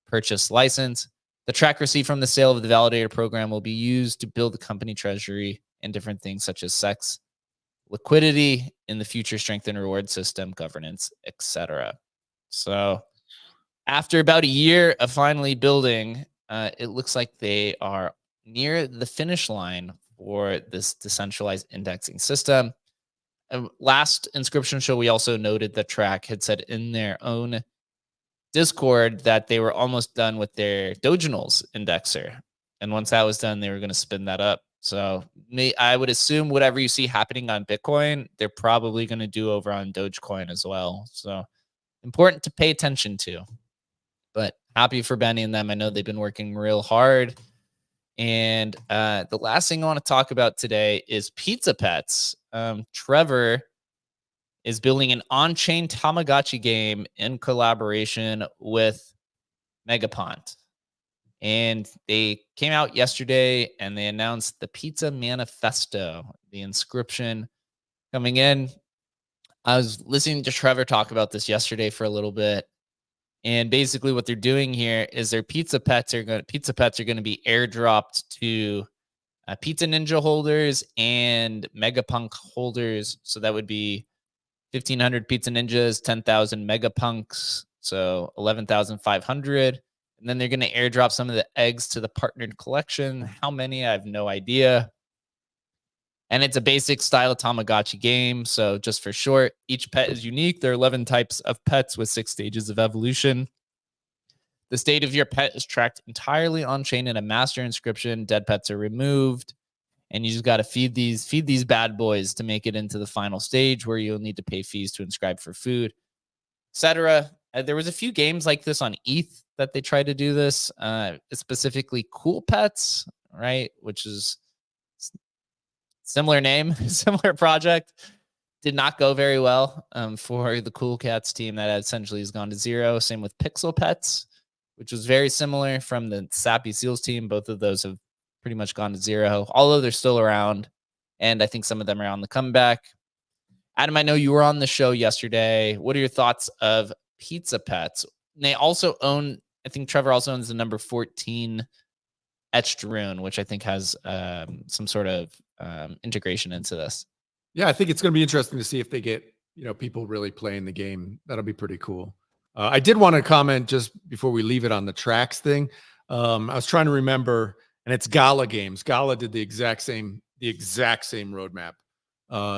purchase license. The track received from the sale of the validator program will be used to build the company treasury and different things such as SEX, liquidity in the future, strengthen reward system, governance, etc. So after about a year of finally building, it looks like they are near the finish line for this decentralized indexing system. Last Inscription show, we also noted that Track had said in their own Discord that they were almost done with their Doginals indexer. And once that was done, they were going to spin that up. So I would assume whatever you see happening on Bitcoin, they're probably going to do over on Dogecoin as well. So important to pay attention to. But happy for Benny and them. I know they've been working real hard. And the last thing I want to talk about today is Pizza Pets. Trevor is building an on-chain Tamagotchi game in collaboration with Megapont. And they came out yesterday and they announced the Pizza Manifesto, the Inscription coming in. I was listening to Trevor talk about this yesterday for a little bit. And basically what they're doing here is their pizza pets are going to be airdropped to Pizza Ninja holders and Megapunk holders. So that would be 1,500 Pizza Ninjas, 10,000 Megapunks, so 11,500. And then they're going to airdrop some of the eggs to the partnered collection. How many? I have no idea. And it's a basic style Tamagotchi game. So just for short, each pet is unique. There are 11 types of pets with 6 stages of evolution. The state of your pet is tracked entirely on chain in a master inscription. Dead pets are removed. And you just got to feed these bad boys to make it into the final stage where you'll need to pay fees to inscribe for food, etc. There was a few games like this on ETH that they tried to do this. Specifically Cool Pets, right? Which is similar name, similar project. Did not go very well for the Cool Cats team that essentially has gone to zero. Same with Pixel Pets, which was very similar from the Sappy Seals team. Both of those have pretty much gone to zero, although they're still around. And I think some of them are on the comeback. Adam, I know you were on the show yesterday. What are your thoughts of Pizza Pets? They also own, I think Trevor also owns the number 14 Etched Rune, which I think has some sort of integration into this. Yeah, I think it's going to be interesting to see if they get, people really playing the game. That'll be pretty cool. I did want to comment just before we leave it on the tracks thing. I was trying to remember, and it's Gala Games. Gala did the exact same roadmap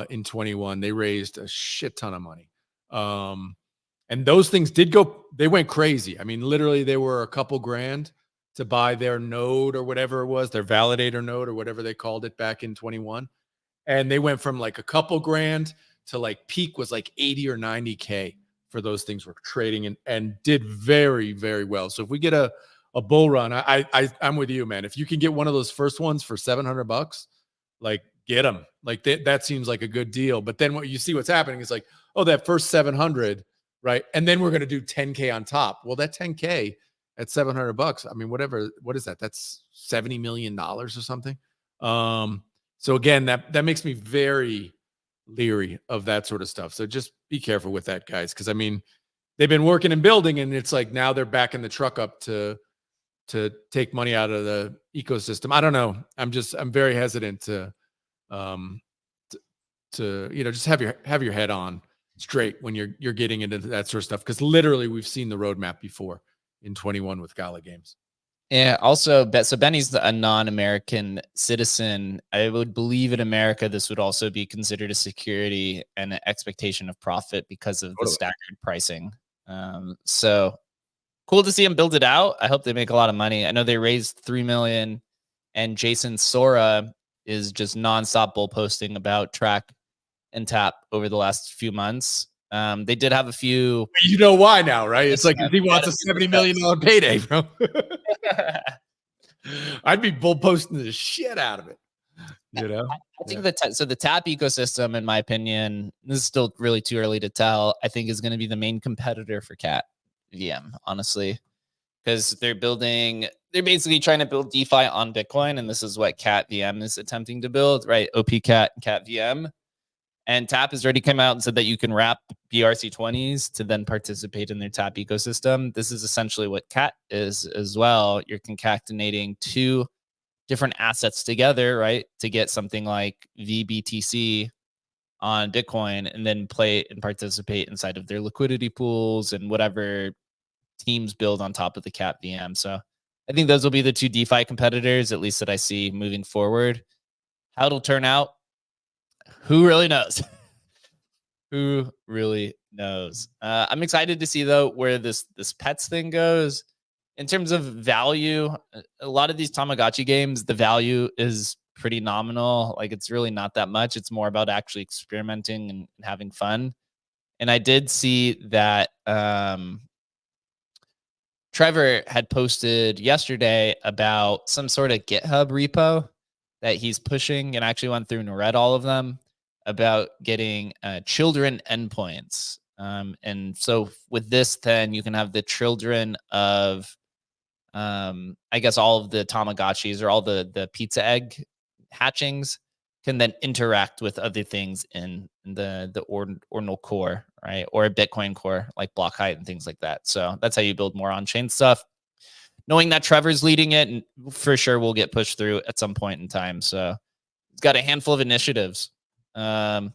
in 21. They raised a shit ton of money. And those things they went crazy. I mean, literally they were a couple grand to buy their node or whatever it was, their validator node or whatever they called it back in 21. And they went from like a couple grand to like peak was like 80 or 90K for those things were trading and did very, very well. So if we get a bull run, I'm with you, man. If you can get one of those first ones for $700, like get them. Like that seems like a good deal. But then what you see what's happening is like, oh, that first 700, right? And then we're going to do 10K on top. Well, that 10K at $700, I mean, what is that? That's $70 million or something. So again, that makes me very leery of that sort of stuff. So just be careful with that, guys. Cause I mean, they've been working and building and it's like, now they're backing the truck up to take money out of the ecosystem. I don't know. I'm very hesitant to just have your head on straight when you're getting into that sort of stuff. Cause literally we've seen the roadmap before in 21 with Gala Games. Yeah. Also, so Benny's a non-American citizen. I would believe in America, this would also be considered a security and an expectation of profit because of the staggered pricing. So cool to see them build it out. I hope they make a lot of money. I know they raised 3 million, and Jason Sora is just nonstop bull posting about Track and Tap over the last few months. They did have a few. You know why now, right? It's like he wants a $70 million payday, bro. I'd be bull posting the shit out of it. I think the Tap ecosystem, in my opinion, this is still really too early to tell. I think is going to be the main competitor for Cat VM, honestly, because they're basically trying to build DeFi on Bitcoin, and this is what Cat VM is attempting to build, right? OP Cat and Cat VM. And Tap has already come out and said that you can wrap BRC20s to then participate in their Tap ecosystem. This is essentially what Cat is as well. You're concatenating 2 different assets together, right, to get something like VBTC on Bitcoin and then play and participate inside of their liquidity pools and whatever teams build on top of the Cat VM. So I think those will be the 2 DeFi competitors, at least that I see moving forward. How it'll turn out, who really knows? Who really knows? I'm excited to see, though, where this pets thing goes. In terms of value, a lot of these Tamagotchi games, the value is pretty nominal. Like, it's really not that much. It's more about actually experimenting and having fun. And I did see that Trevor had posted yesterday about some sort of GitHub repo that he's pushing, and actually went through and read all of them about getting children endpoints. And so with this, then you can have the children of, I guess, all of the Tamagotchis or all the pizza egg hatchings can then interact with other things in the ordinal core, right? Or a Bitcoin core like block height and things like that. So that's how you build more on-chain stuff. Knowing that Trevor's leading it, and for sure will get pushed through at some point in time. So it's got a handful of initiatives. Ocha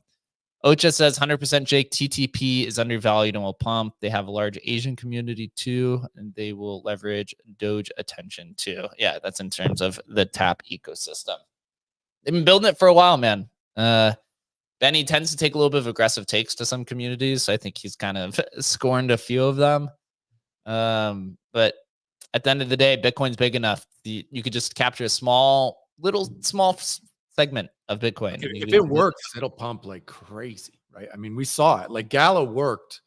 says 100% Jake, TTP is undervalued and will pump. They have a large Asian community too, and they will leverage Doge attention too. Yeah, that's in terms of the tap ecosystem. They've been building it for a while, man. Benny tends to take a little bit of aggressive takes to some communities. So I think he's kind of scorned a few of them. But at the end of the day, Bitcoin's big enough. You could just capture a small segment of Bitcoin. If it works, it'll pump like crazy, right? I mean, we saw it. Like Gala worked,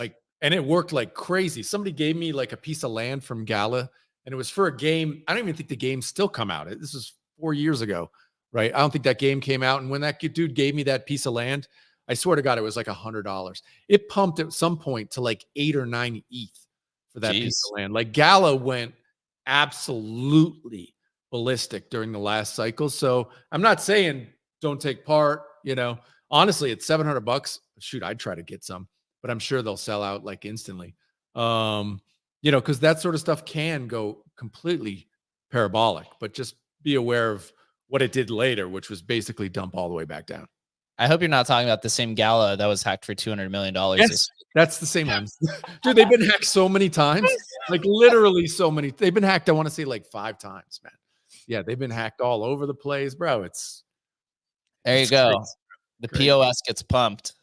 and it worked like crazy. Somebody gave me like a piece of land from Gala, and it was for a game. I don't even think the game's still come out. This was 4 years ago, right? I don't think that game came out. And when that dude gave me that piece of land, I swear to God, it was like $100. It pumped at some point to like 8 or 9 ETH for that piece of land. Like Gala went absolutely ballistic during the last cycle. So I'm not saying don't take part, honestly, at $700, shoot, I'd try to get some, but I'm sure they'll sell out like instantly. Because that sort of stuff can go completely parabolic, but just be aware of what it did later, which was basically dump all the way back down. I hope you're not talking about the same Gala that was hacked for $200 million. Yes, that's the same ones. Dude, they've been hacked so many times, like literally so many. They've been hacked, I want to say like 5 times, man. Yeah, they've been hacked all over the place, bro. There you go. Crazy. The POS gets pumped.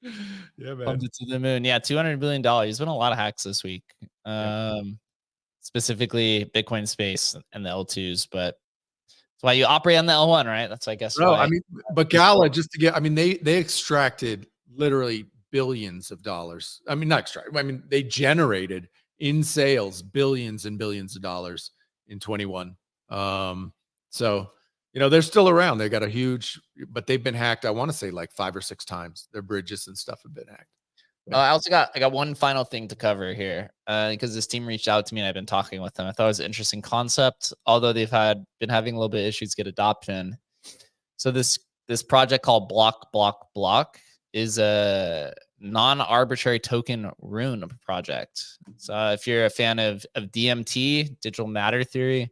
Yeah, man. Pumped it to the moon. Yeah, $200 billion. There's been a lot of hacks this week. Specifically Bitcoin space and the L2s, but that's why you operate on the L1, right? That's, I guess. No, I mean, but Gala, just to get, I mean, they extracted literally billions of dollars. I mean, not extract. I mean, they generated in sales billions and billions of dollars in 21. So, they're still around. They got a huge, but they've been hacked. I want to say like 5 or 6 times. Their bridges and stuff have been hacked. I got one final thing to cover here, because this team reached out to me and I've been talking with them. I thought it was an interesting concept, although they've been having a little bit of issues get adoption. So this project called Block is a non-arbitrary token rune project. So if you're a fan of DMT, digital matter theory,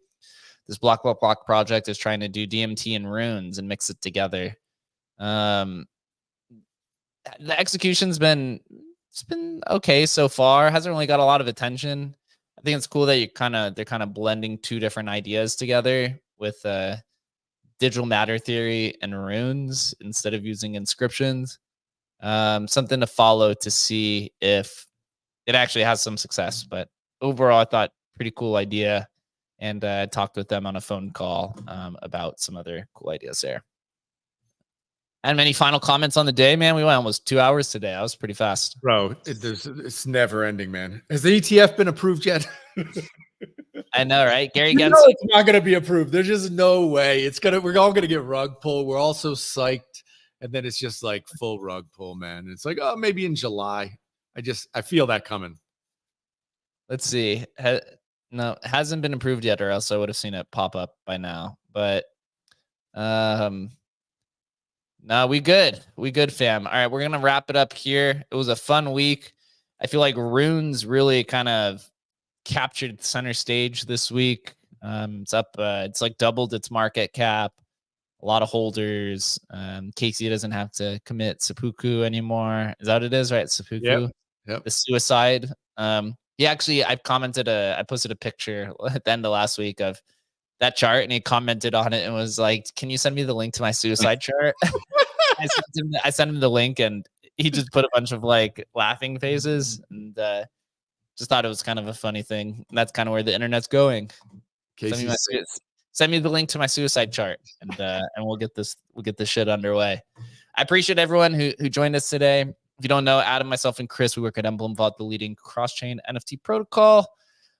this Block project is trying to do DMT and runes and mix it together. The execution's been okay so far. Hasn't really got a lot of attention. I think it's cool that they're kind of blending 2 different ideas together with digital matter theory and runes instead of using inscriptions. Something to follow to see if it actually has some success. But overall, I thought pretty cool idea, and I talked with them on a phone call about some other cool ideas there. And any final comments on the day, man? We went almost 2 hours today. That was pretty fast, bro. It's never ending, man. Has the ETF been approved yet? I know, right? Gary Gensler, it's not going to be approved. There's just no way we're all going to get rug pull. We're all so psyched, and then it's just like full rug pull, man. It's like, oh, maybe in July. I feel that coming. Let's see. No, it hasn't been approved yet, or else I would have seen it pop up by now. But no, we good, fam. All right, we're gonna wrap it up here. It was a fun week. I feel like runes really kind of captured center stage this week. It's up. It's like doubled its market cap. A lot of holders. Casey doesn't have to commit seppuku anymore. Is that what it is, right? Seppuku. Yep. The suicide. He actually, I posted a picture at the end of last week of that chart, and he commented on it and was like, "Can you send me the link to my suicide chart?" I sent him the link, and he just put a bunch of like laughing faces, and just thought it was kind of a funny thing. And that's kind of where the internet's going. Send me the link to my suicide chart, and we'll get this shit underway. I appreciate everyone who joined us today. If you don't know, Adam, myself, and Chris, we work at Emblem Vault, the leading cross-chain NFT protocol.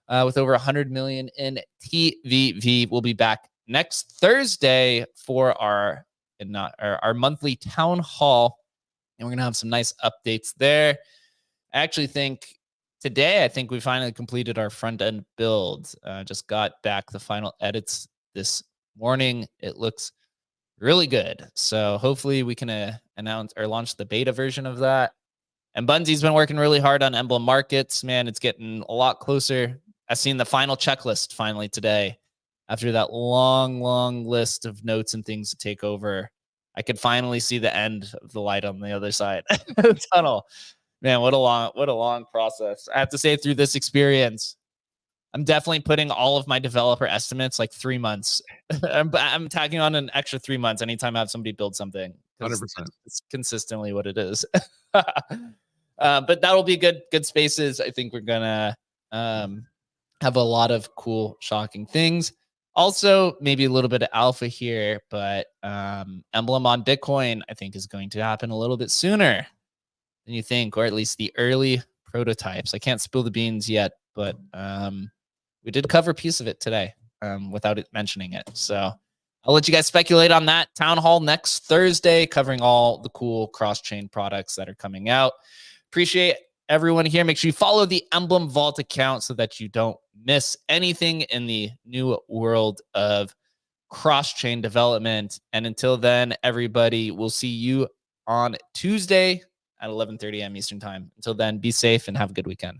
with over 100 million in TVV. We'll be back next Thursday for our monthly town hall, and we're gonna have some nice updates there. I actually think today, we finally completed our front end build. Just got back the final edits this morning. It looks really good. So hopefully we can announce or launch the beta version of that. And Bunsy's been working really hard on Emblem Markets. Man, it's getting a lot closer. I've seen the final checklist finally today. After that long list of notes and things to take over, I could finally see the end of the light on the other side of the tunnel. Man, what a long process. I have to say, through this experience, I'm definitely putting all of my developer estimates like 3 months. I'm tagging on an extra 3 months anytime I have somebody build something. 100%. It's consistently what it is. But that'll be good spaces. I think we're gonna have a lot of cool, shocking things. Also, maybe a little bit of alpha here, but Emblem on Bitcoin, I think, is going to happen a little bit sooner than you think, or at least the early prototypes. I can't spill the beans yet, but we did cover a piece of it today without it mentioning it. So I'll let you guys speculate on that. Town hall next Thursday, covering all the cool cross-chain products that are coming out. Appreciate everyone here. Make sure you follow the Emblem Vault account so that you don't miss anything in the new world of cross-chain development. And until then, everybody, we'll see you on Tuesday at 11:30 a.m. Eastern time. Until then, be safe and have a good weekend.